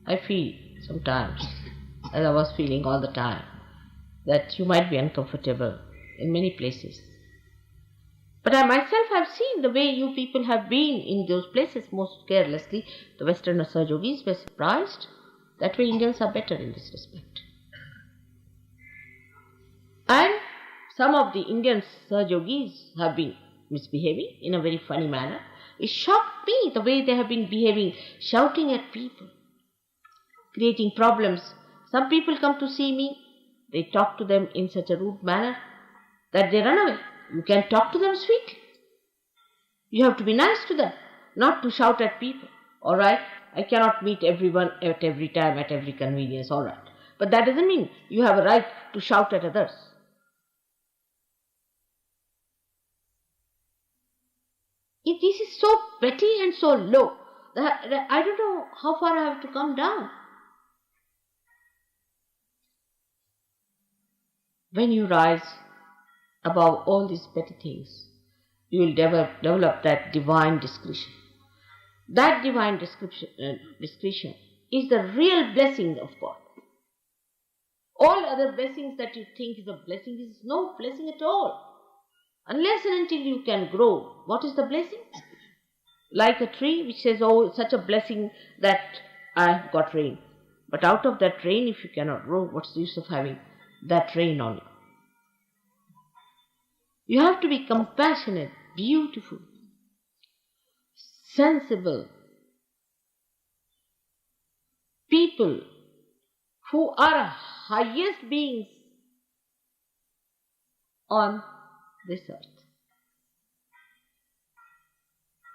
S3: I feel sometimes, as I was feeling all the time, that you might be uncomfortable in many places. But I myself have seen the way you people have been in those places most carelessly. The Western Sahajogis were surprised. That way Indians are better in this respect. And some of the Indian Sahajogis have been misbehaving in a very funny manner. It shocked me the way they have been behaving, shouting at people, creating problems. Some people come to see me, they talk to them in such a rude manner that they run away. You can talk to them sweetly. You have to be nice to them, not to shout at people. Alright, I cannot meet everyone at every time, at every convenience, alright. But that doesn't mean you have a right to shout at others. This is so petty and so low that I don't know how far I have to come down. When you rise above all these petty things, you will develop that divine discretion. That divine discretion is the real blessing of God. All other blessings that you think is a blessing is no blessing at all. Unless and until you can grow, what is the blessing? Like a tree which says, oh, such a blessing that I have got rain. But out of that rain, if you cannot grow, what's the use of having that rain on you? You have to be compassionate, beautiful, sensible people who are highest beings on this earth.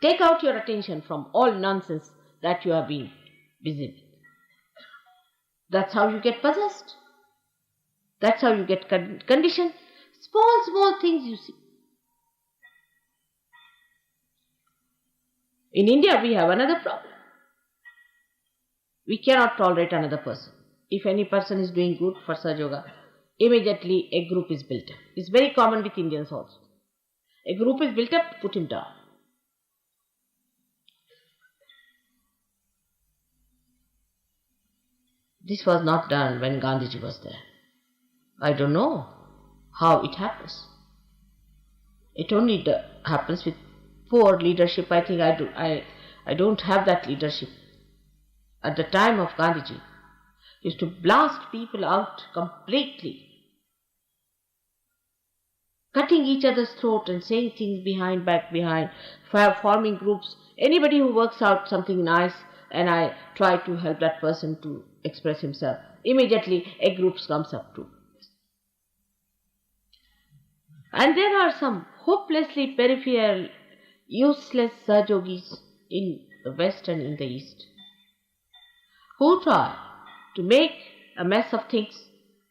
S3: Take out your attention from all nonsense that you have been busy with. That's how you get possessed. That's how you get conditioned. Small things you see. In India, we have another problem. We cannot tolerate another person. If any person is doing good for Sahaja Yoga, immediately a group is built up. It's very common with Indians also. A group is built up, put him down. This was not done when Gandhiji was there. I don't know how it happens. It only happens with poor leadership. I think I don't have that leadership. At the time of Gandhiji, used to blast people out completely, cutting each other's throat and saying things back behind, forming groups. Anybody who works out something nice and I try to help that person to express himself, immediately a group comes up too. And there are some hopelessly peripheral, useless Sahajogis in the West and in the East, who try to make a mess of things.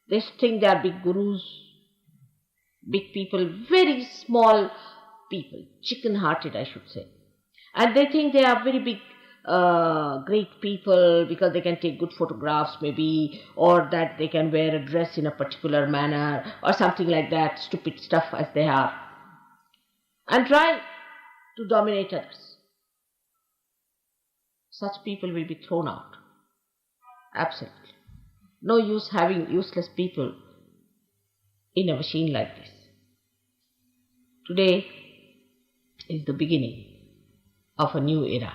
S3: They think they are big gurus, big people, very small people, chicken-hearted I should say. And they think they are very big, great people because they can take good photographs maybe, or that they can wear a dress in a particular manner or something like that, stupid stuff as they are, and try to dominate others. Such people will be thrown out. Absolutely. No use having useless people in a machine like this. Today is the beginning of a new era,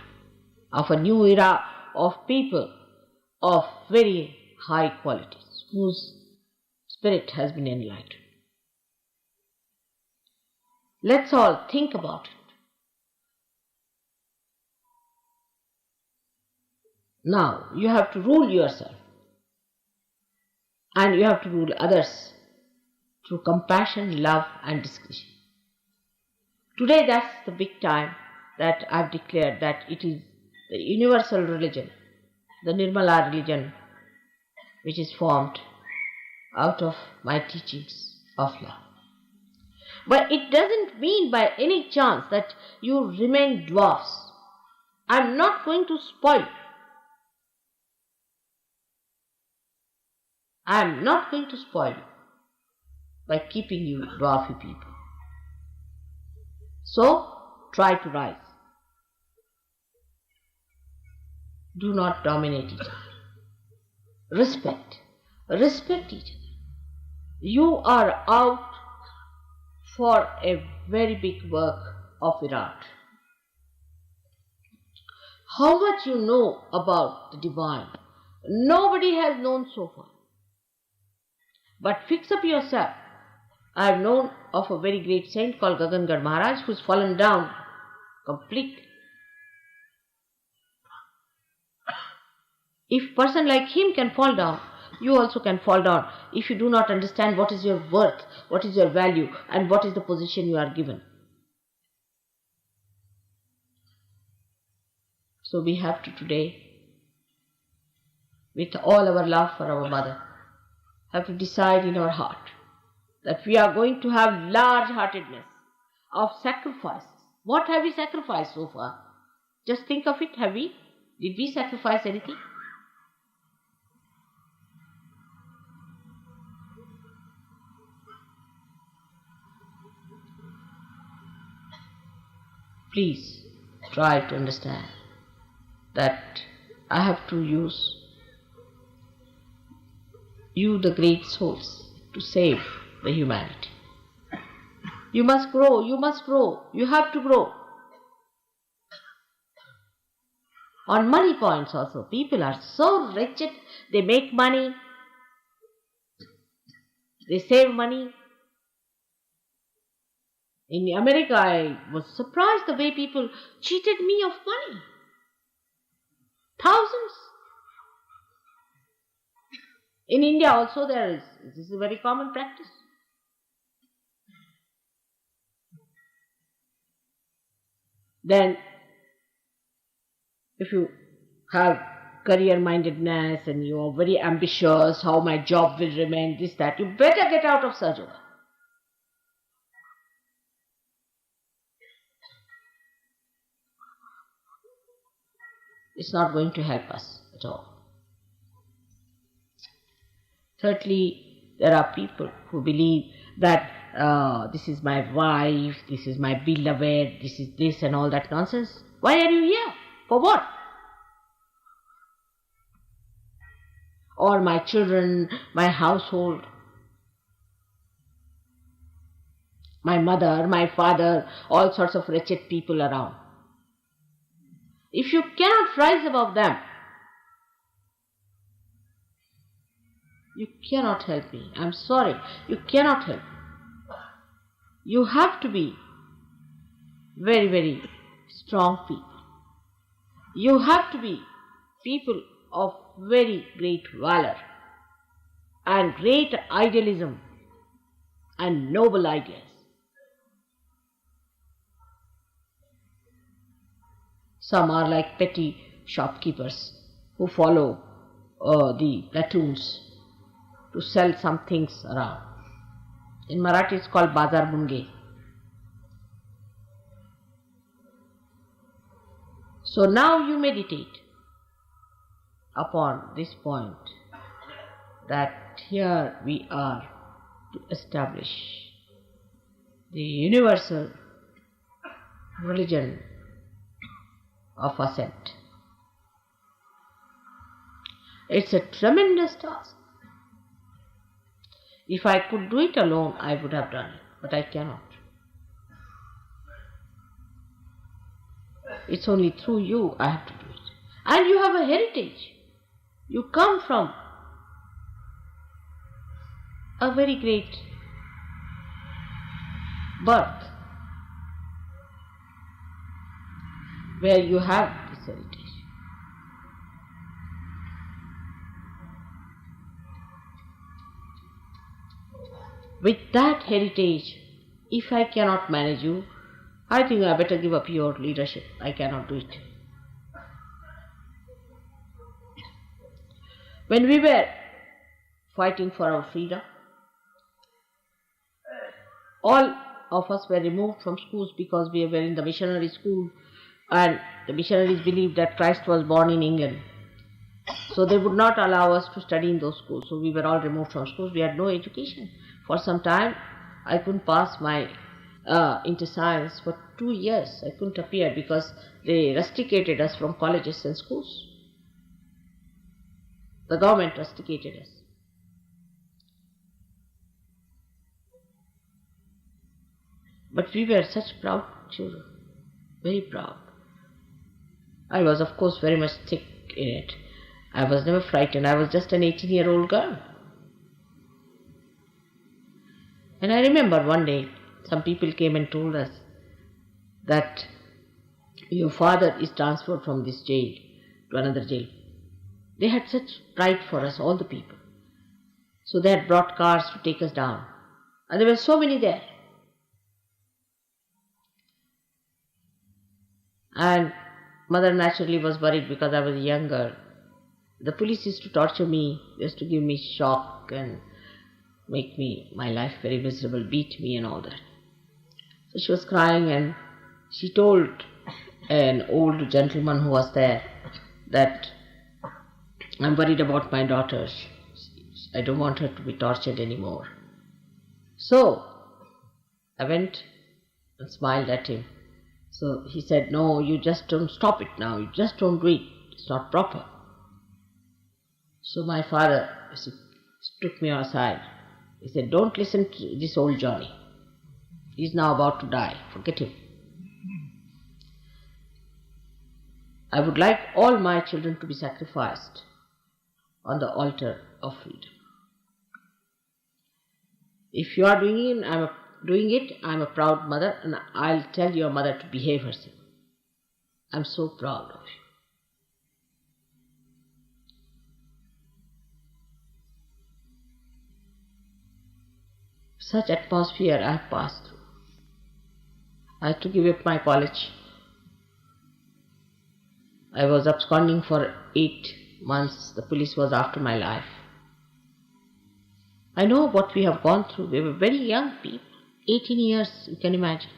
S3: of people of very high qualities, whose spirit has been enlightened. Let's all think about it. Now you have to rule yourself, and you have to rule others through compassion, love and discretion. Today that's the big time that I've declared that it is the universal religion, the Nirmala religion, which is formed out of my teachings of love. But it doesn't mean by any chance that you remain dwarfs. I'm not going to spoil you. I'm not going to spoil you by keeping you dwarfy people. So, try to rise. Do not dominate each other. Respect each other. You are out for a very big work of Virat. How much you know about the divine, nobody has known so far. But fix up yourself. I have known of a very great saint called Gagangad Maharaj who has fallen down completely. If a person like him can fall down, you also can fall down if you do not understand what is your worth, what is your value, and what is the position you are given. So we have to today, with all our love for our mother, have to decide in our heart that we are going to have large-heartedness of sacrifices. What have we sacrificed so far? Just think of it, have we? Did we sacrifice anything? Please try to understand that I have to use you, the great souls, to save the humanity. You must grow, you have to grow. On money points also, people are so wretched, they make money, they save money. In America, I was surprised the way people cheated me of money. Thousands. In India also this is a very common practice. Then, if you have career-mindedness and you are very ambitious, how my job will remain, this, that, you better get out of Sahaja Yoga. It's not going to help us at all. Thirdly, there are people who believe that this is my wife, this is my beloved, this is this and all that nonsense. Why are you here? For what? Or my children, my household, my mother, my father, all sorts of wretched people around. If you cannot rise above them, you cannot help me. I'm sorry, you cannot help me. You have to be very, very strong people. You have to be people of very great valor and great idealism and noble ideas. Some are like petty shopkeepers who follow the platoons to sell some things around. In Marathi it's called Bazar Bunge. So now you meditate upon this point, that here we are to establish the universal religion of ascent. It's a tremendous task. If I could do it alone, I would have done it, but I cannot. It's only through you I have to do it. And you have a heritage. You come from a very great birth where you have this heritage. With that heritage, if I cannot manage you, I think I better give up your leadership. I cannot do it. When we were fighting for our freedom, all of us were removed from schools because we were in the missionary school, and the missionaries believed that Christ was born in England. So they would not allow us to study in those schools. So we were all removed from schools. We had no education. For some time, I couldn't pass my inter science. For 2 years, I couldn't appear because they rusticated us from colleges and schools. The government rusticated us. But we were such proud children, very proud. I was, of course, very much thick in it. I was never frightened. I was just an 18-year-old girl. And I remember one day, some people came and told us that your father is transferred from this jail to another jail. They had such pride for us, all the people. So they had brought cars to take us down. And there were so many there. And mother naturally was worried because I was a young girl. The police used to torture me, used to give me shock and make my life very miserable, beat me and all that. So she was crying and she told an old gentleman who was there that I'm worried about my daughter. I don't want her to be tortured anymore. So I went and smiled at him. So he said, no, you just don't stop it now. You just don't do it. It's not proper. So my father took me aside. He said, don't listen to this old Johnny. He's now about to die. Forget him. I would like all my children to be sacrificed on the altar of freedom. If you are doing it, I'm a proud mother, and I'll tell your mother to behave herself. I'm so proud of you. Such atmosphere I have passed through. I had to give up my college. I was absconding for 8 months. The police was after my life. I know what we have gone through. We were very young people. 18 years, you can imagine.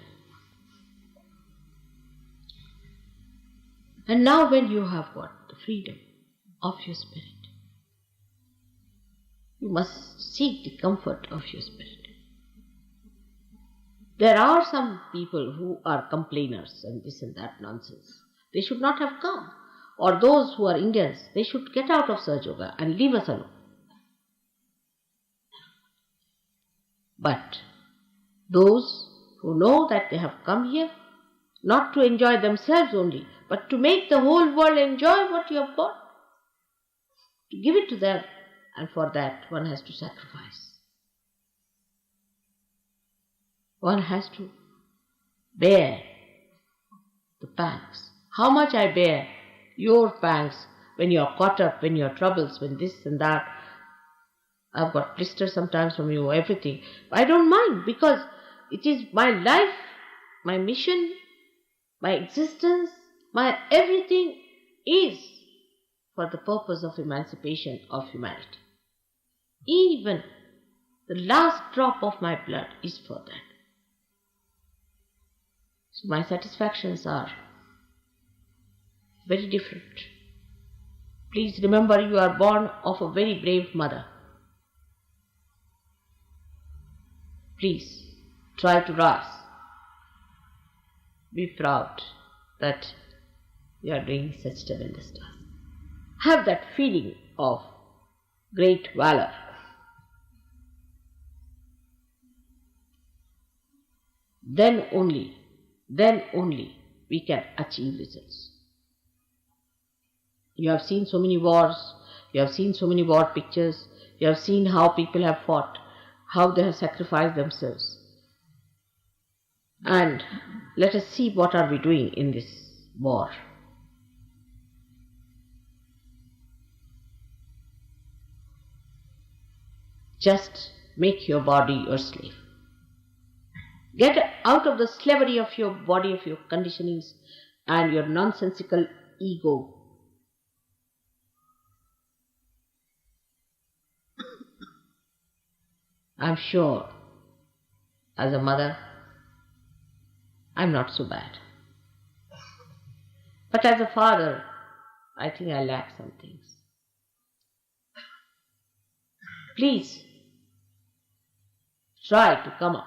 S3: And now when you have got the freedom of your spirit, you must seek the comfort of your spirit. There are some people who are complainers and this and that nonsense. They should not have come. Or those who are Indians, they should get out of Sahaja Yoga and leave us alone. But those who know that they have come here, not to enjoy themselves only, but to make the whole world enjoy what you have got, to give it to them, and for that one has to sacrifice. One has to bear the pangs. How much I bear your pangs when you are caught up, when your troubles, when this and that. I've got blisters sometimes from you, everything. I don't mind because it is my life, my mission, my existence. My everything is for the purpose of emancipation of humanity. Even the last drop of my blood is for that. So my satisfactions are very different. Please remember, you are born of a very brave mother. Please try to rise. Be proud that you are doing such tremendous task. Have that feeling of great valor. Then only we can achieve results. You have seen so many wars, you have seen so many war pictures, you have seen how people have fought, how they have sacrificed themselves. And let us see what are we doing in this war. Just make your body your slave. Get out of the slavery of your body, of your conditionings and your nonsensical ego. I'm sure, as a mother, I'm not so bad. But as a father, I think I lack some things. Please, try to come up,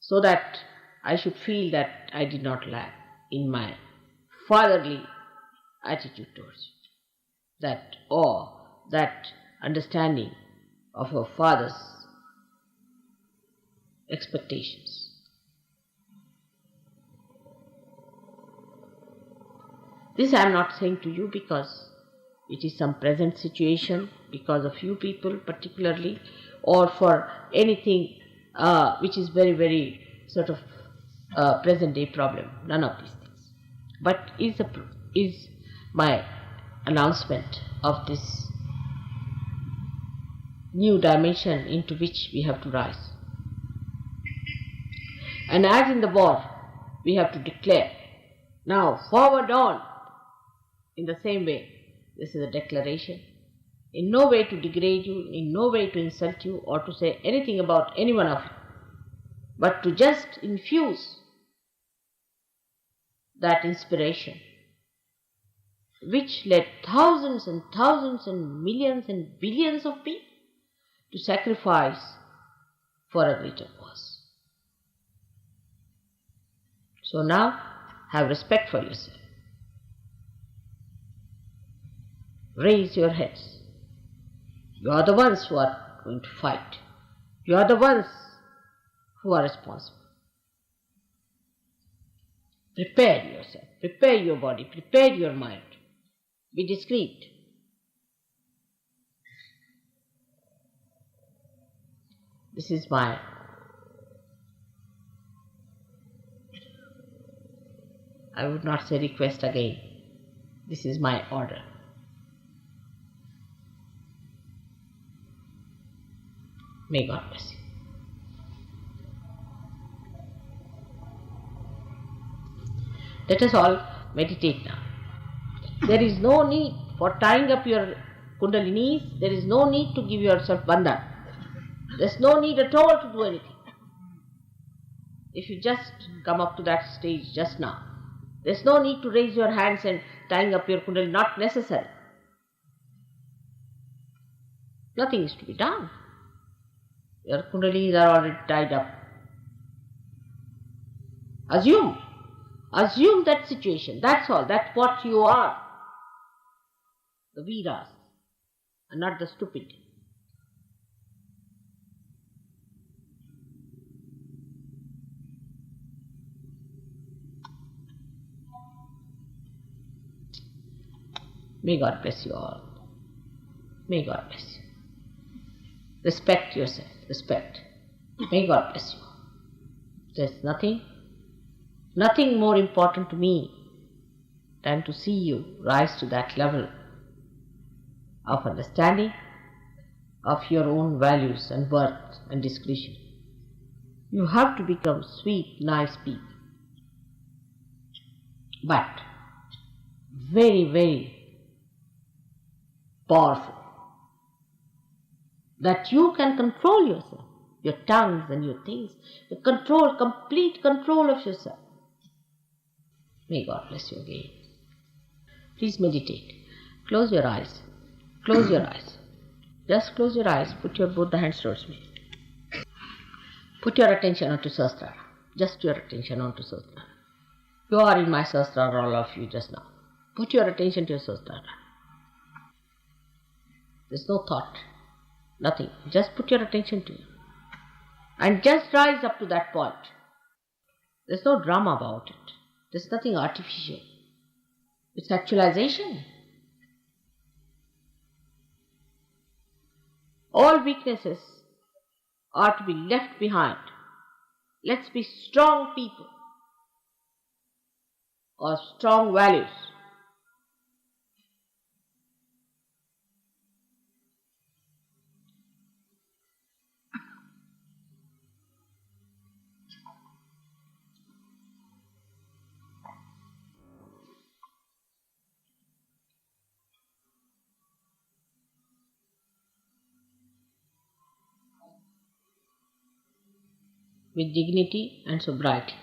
S3: so that I should feel that I did not lack in my fatherly attitude towards you. That awe, that understanding of a father's expectations. This I am not saying to you because it is some present situation, because of you people particularly, or for anything which is very, very sort of present day problem. None of these things. But is my announcement of this new dimension into which we have to rise. And as in the war, we have to declare, now forward on, in the same way. This is a declaration. In no way to degrade you, in no way to insult you or to say anything about any one of you, but to just infuse that inspiration which led thousands and thousands and millions and billions of people to sacrifice for a greater cause. So now, have respect for yourself. Raise your heads. You are the ones who are going to fight. You are the ones who are responsible. Prepare yourself. Prepare your body. Prepare your mind. Be discreet. This is my I would not say request again. This is my order. May God bless you. Let us all meditate now. There is no need for tying up your kundalinis. There is no need to give yourself bandhan. There is no need at all to do anything. If you just come up to that stage just now, there is no need to raise your hands and tying up your kundalini. Not necessary. Nothing is to be done. Your kundalinis are already tied up. Assume that situation. That's all. That's what you are. The Veeras, and not the stupid. May God bless you all. May God bless you. Respect yourself. Respect. May God bless you. There's nothing more important to me than to see you rise to that level of understanding of your own values and worth and discretion. You have to become sweet, nice people. But very, very powerful. That you can control yourself, your tongues and your things. You control, complete control of yourself. May God bless you again. Please meditate. Close your eyes. Close your eyes. Just close your eyes. Put your both the hands towards me. Put your attention onto Sahasrara. Just your attention onto Sahasrara. You are in my Sahasrara, all of you just now. Put your attention to your Sahasrara. There's no thought. Nothing. Just put your attention to it. And just rise up to that point. There's no drama about it. There's nothing artificial. It's actualization. All weaknesses are to be left behind. Let's be strong people or strong values. With dignity and sobriety.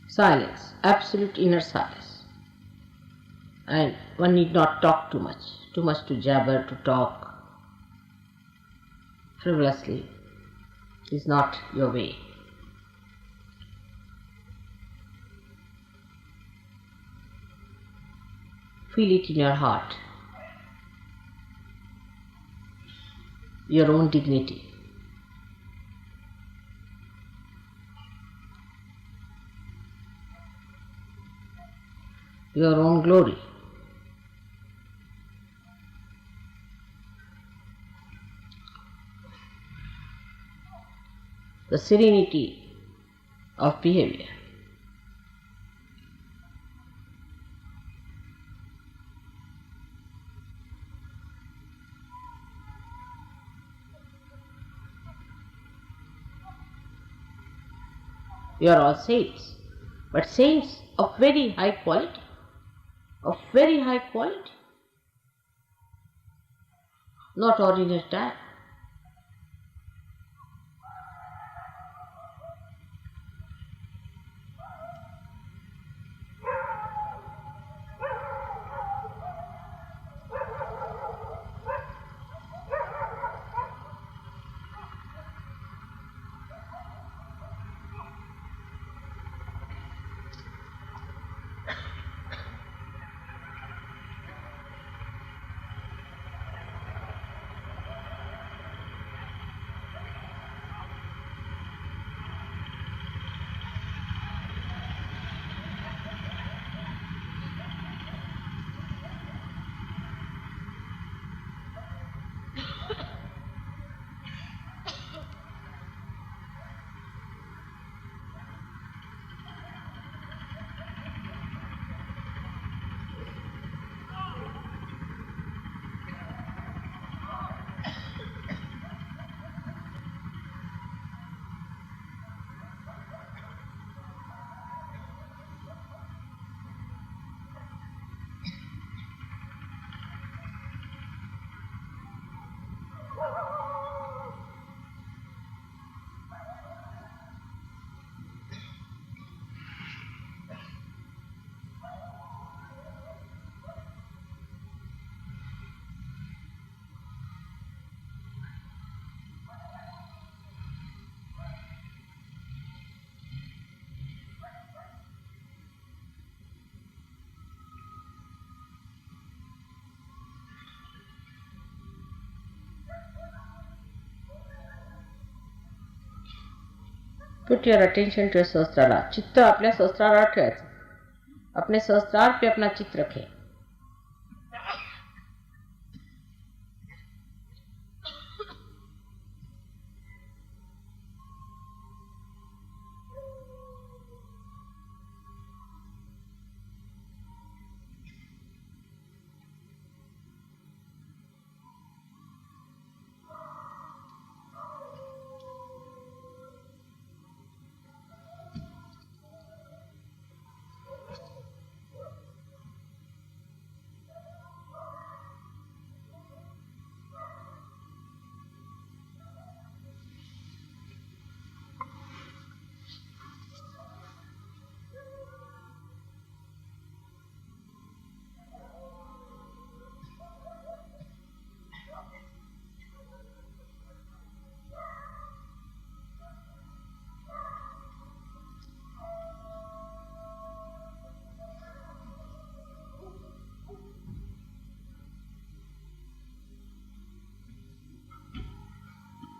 S3: Silence, absolute inner silence. And one need not talk too much to jabber, to talk frivolously is not your way. Feel it in your heart, your own dignity. Your own glory. The serenity of behavior. We are all saints, but saints of very high quality, not ordinary type. Put your attention to your सहस्त्रार. चित्त अपने सहस्त्रार ठेवायचं. अपने सहस्त्रार पे अपना चित्त रखें.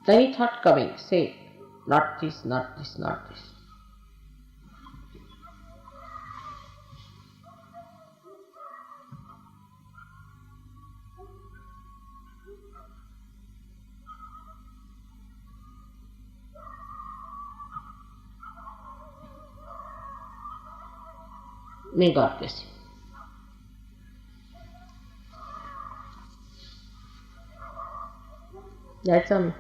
S3: Any thought coming, say, not this, not this, not this. May God bless you. That's all.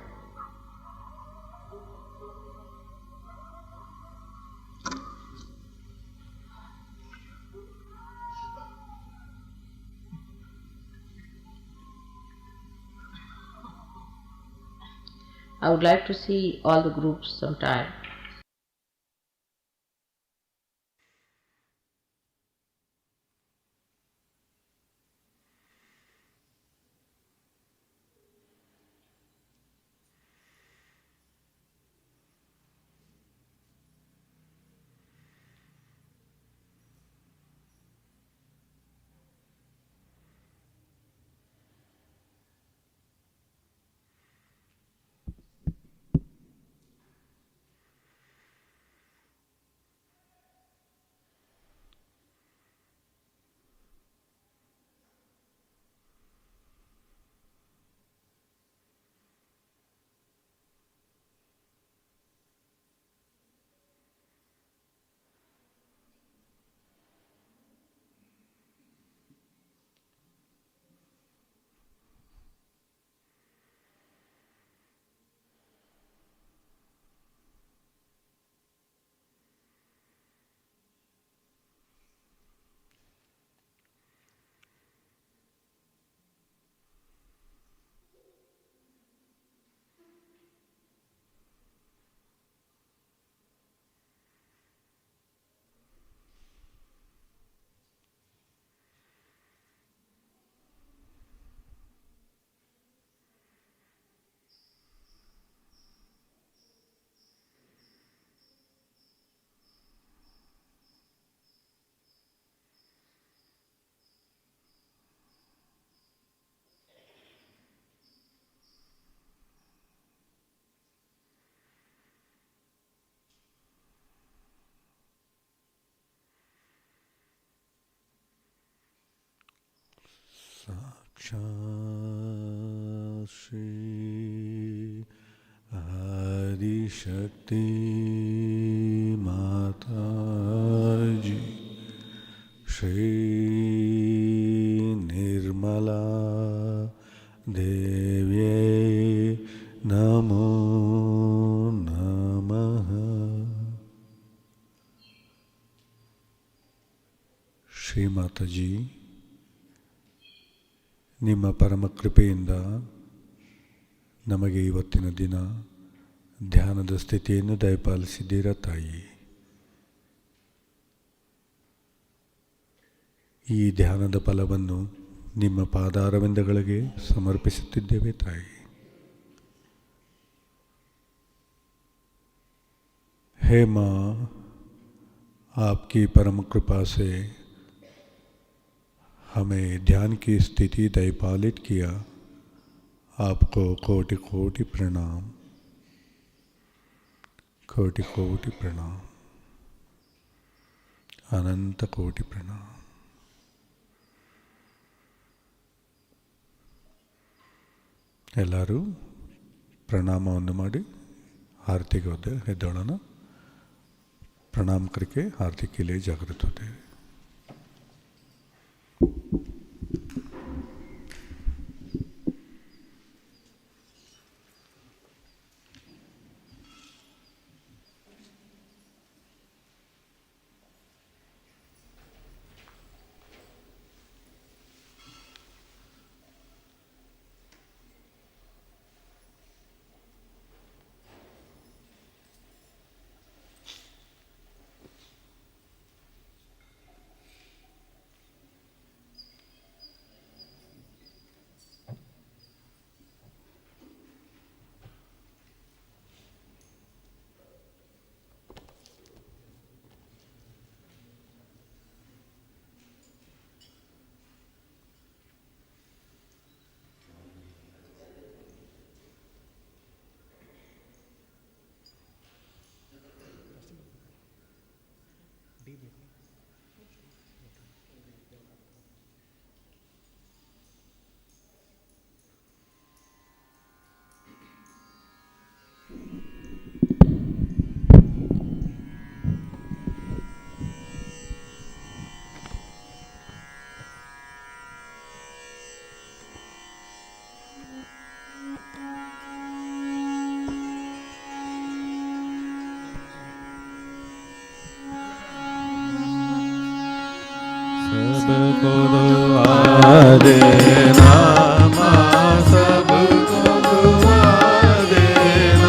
S3: I would like to see all the groups sometime.
S1: Shri Adi Shakti Mataji Shri Nirmala Devye Namo Namaha. Shri Mataji, ನಿಮ್ಮ ಪರಮ ಕೃಪೆಯಿಂದ ನಮಗೆ ಇವತ್ತಿನ ದಿನ ಧ್ಯಾನದ ಸ್ಥಿತಿಯನ್ನು ದಯಪಾಲಿಸಿದ್ದೀರ ತಾಯಿ. ಈ ಧ್ಯಾನದ ಫಲವನ್ನು ನಿಮ್ಮ ಪಾದಾರವಿಂದಗಳಿಗೆ ಸಮರ್ಪಿಸುತ್ತಿದ್ದೇವೆ ತಾಯಿ. हे माँ, आपकी परम कृपा से हमें ध्यान की स्थिति दयपालित किया. आपको कोटि कोटि प्रणाम, कोटि कोटि प्रणाम, अनंत कोटि प्रणाम. ಎಲ್ಲರೂ ಪ್ರಣಾಮವನ್ನು ಮಾಡಿ ಆರತಿಗೆ ಎದ್ದೋಳೋಣ. प्रणाम करके आरती के लिए जागृत होते हैं.
S2: सबको दुआ देना माँ, सबको दुआ देना.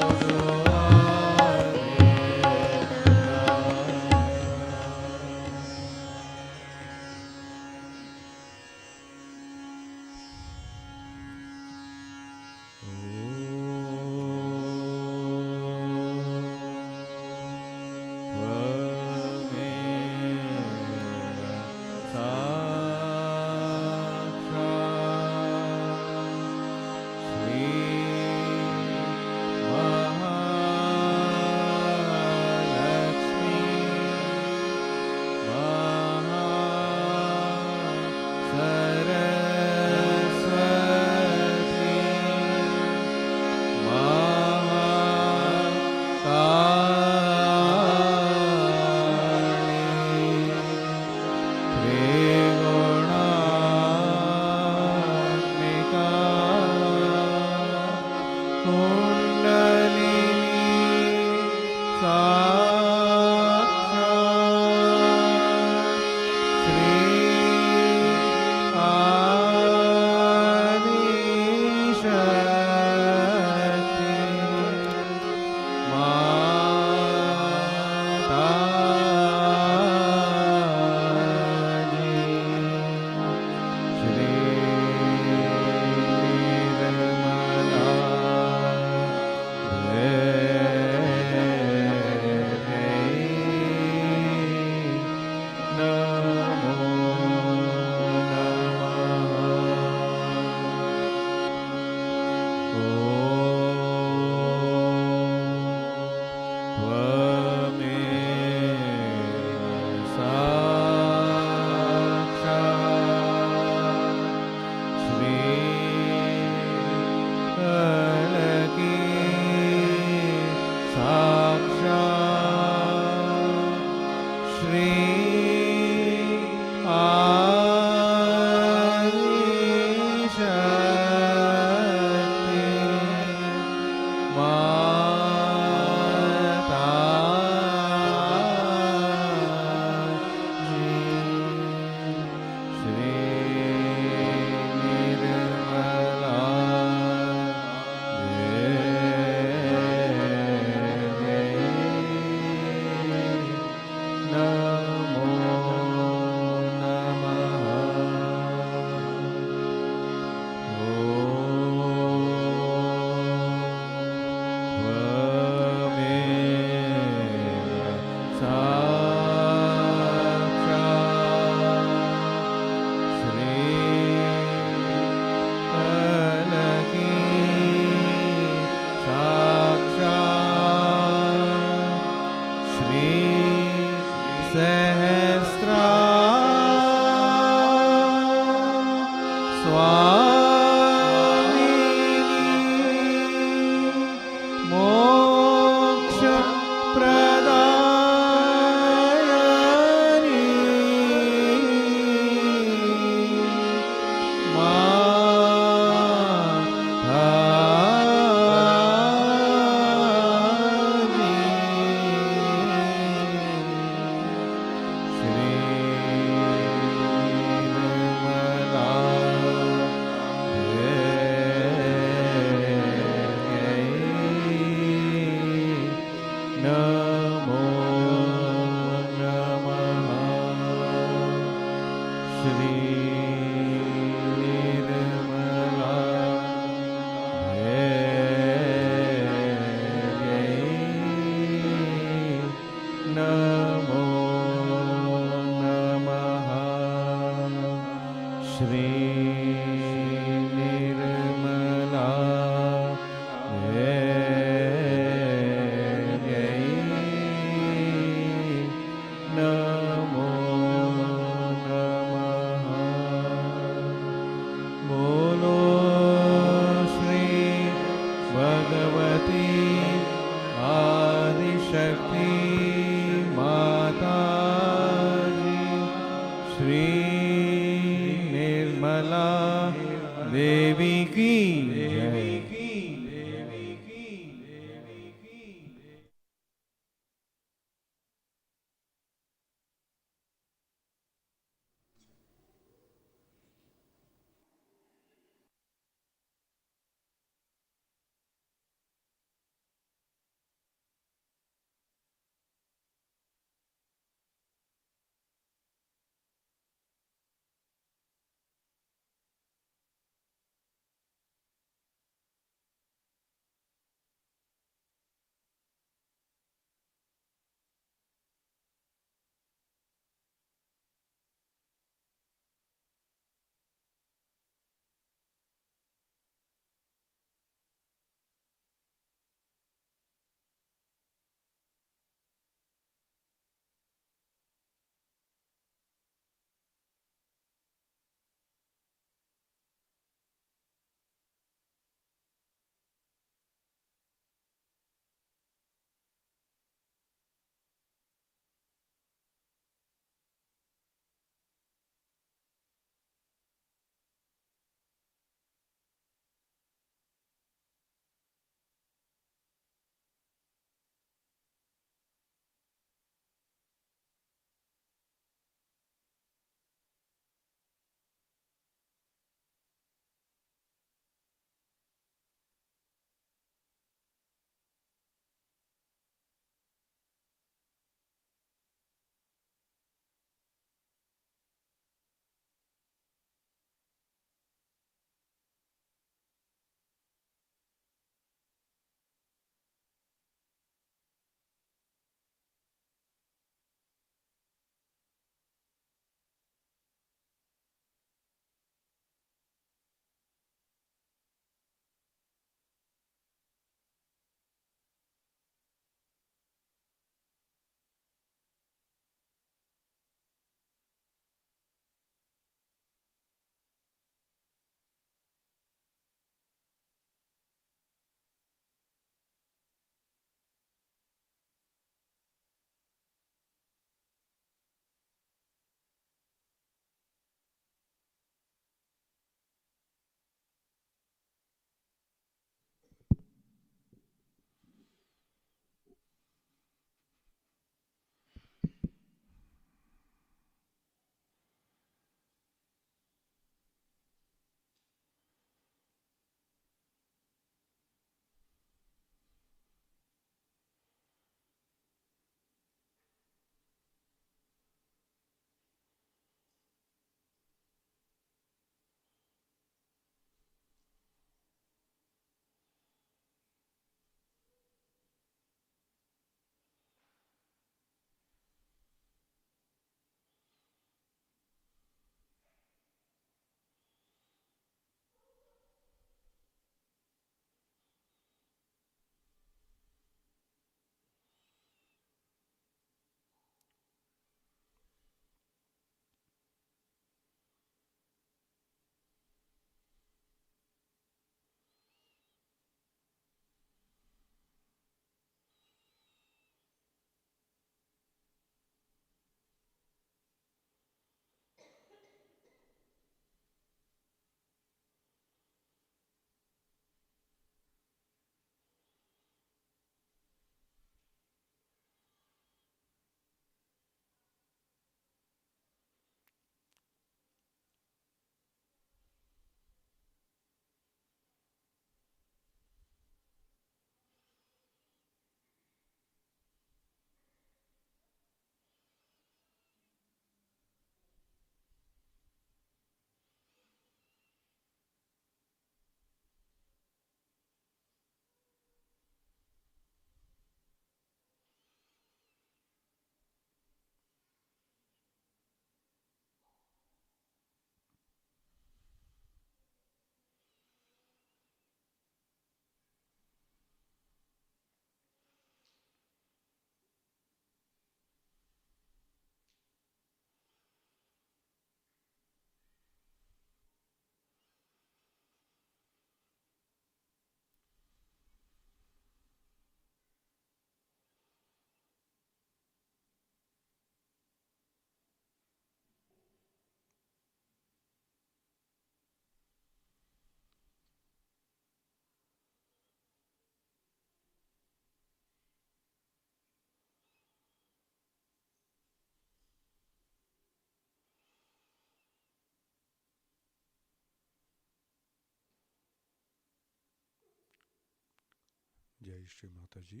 S1: ಜೈ ಶ್ರೀ ಮಾತಾಜಿ.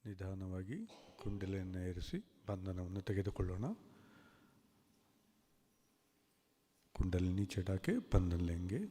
S1: ನಿಧಾನವಾಗಿ ಕುಂಡಲಿಯನ್ನು ಏರಿಸಿ ಬಂಧನವನ್ನು ತೆಗೆದುಕೊಳ್ಳೋಣ. कुंडलिनी चढ़ा के बंधन लेंगे.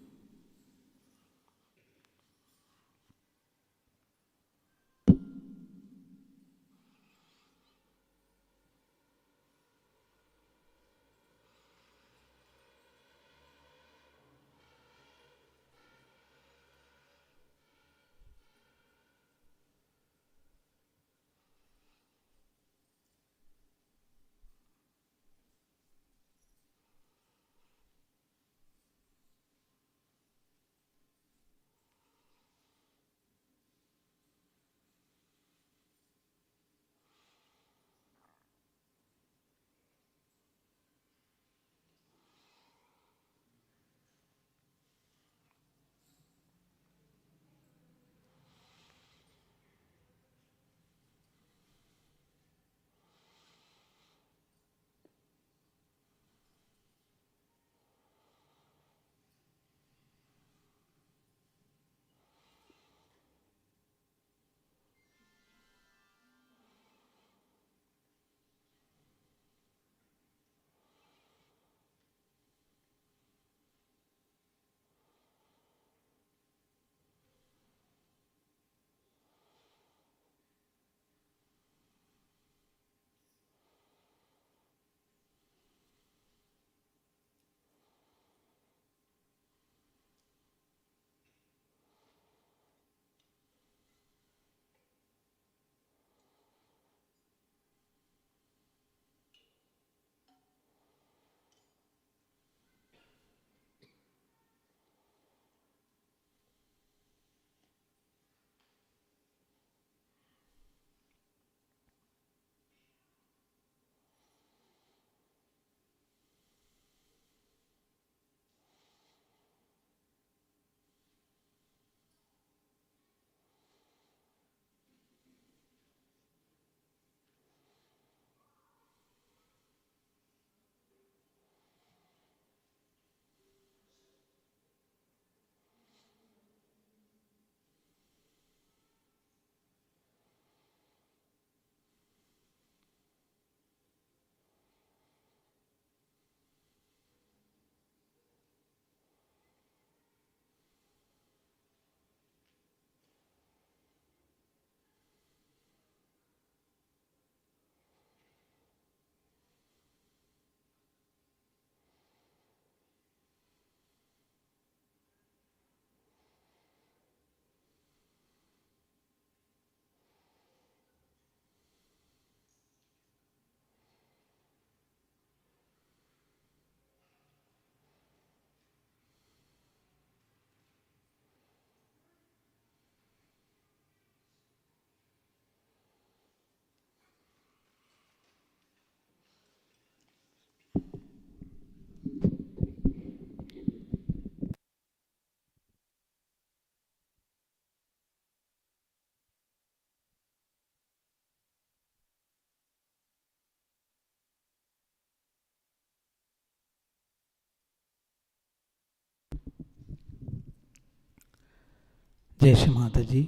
S4: ಜೈ ಶ್ರೀ ಮಾತಾಜಿ.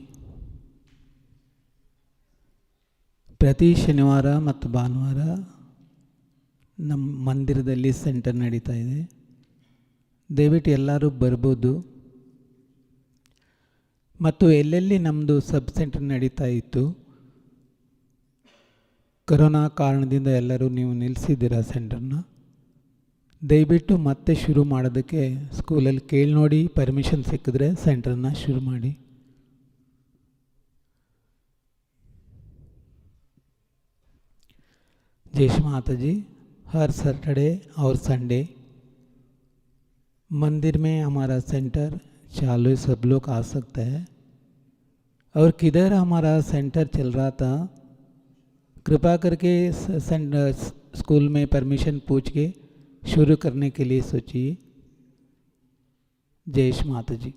S4: ಪ್ರತಿ ಶನಿವಾರ ಮತ್ತು ಭಾನುವಾರ ನಮ್ಮ ಮಂದಿರದಲ್ಲಿ ಸೆಂಟರ್ ನಡೀತಾ ಇದೆ. ದಯವಿಟ್ಟು ಎಲ್ಲರೂ ಬರ್ಬೋದು. ಮತ್ತು ಎಲ್ಲೆಲ್ಲಿ ನಮ್ಮದು ಸಬ್ ಸೆಂಟರ್ ನಡೀತಾ ಇತ್ತು, ಕೊರೋನಾ ಕಾರಣದಿಂದ ಎಲ್ಲರೂ ನೀವು ನಿಲ್ಲಿಸಿದ್ದೀರ ಸೆಂಟರ್ನ. ದಯವಿಟ್ಟು ಮತ್ತೆ ಶುರು ಮಾಡೋದಕ್ಕೆ ಸ್ಕೂಲಲ್ಲಿ ಕೇಳಿ ನೋಡಿ, ಪರ್ಮಿಷನ್ ಸಿಕ್ಕಿದ್ರೆ ಸೆಂಟರ್ನ ಶುರು ಮಾಡಿ. जय श्री माता जी. हर सैटरडे और संडे मंदिर में हमारा सेंटर चालू है, सब लोग आ सकते हैं. और किधर हमारा सेंटर चल रहा था, कृपा करके स्कूल में परमिशन पूछ के शुरू करने के लिए सोचिए. जय श्री माता जी.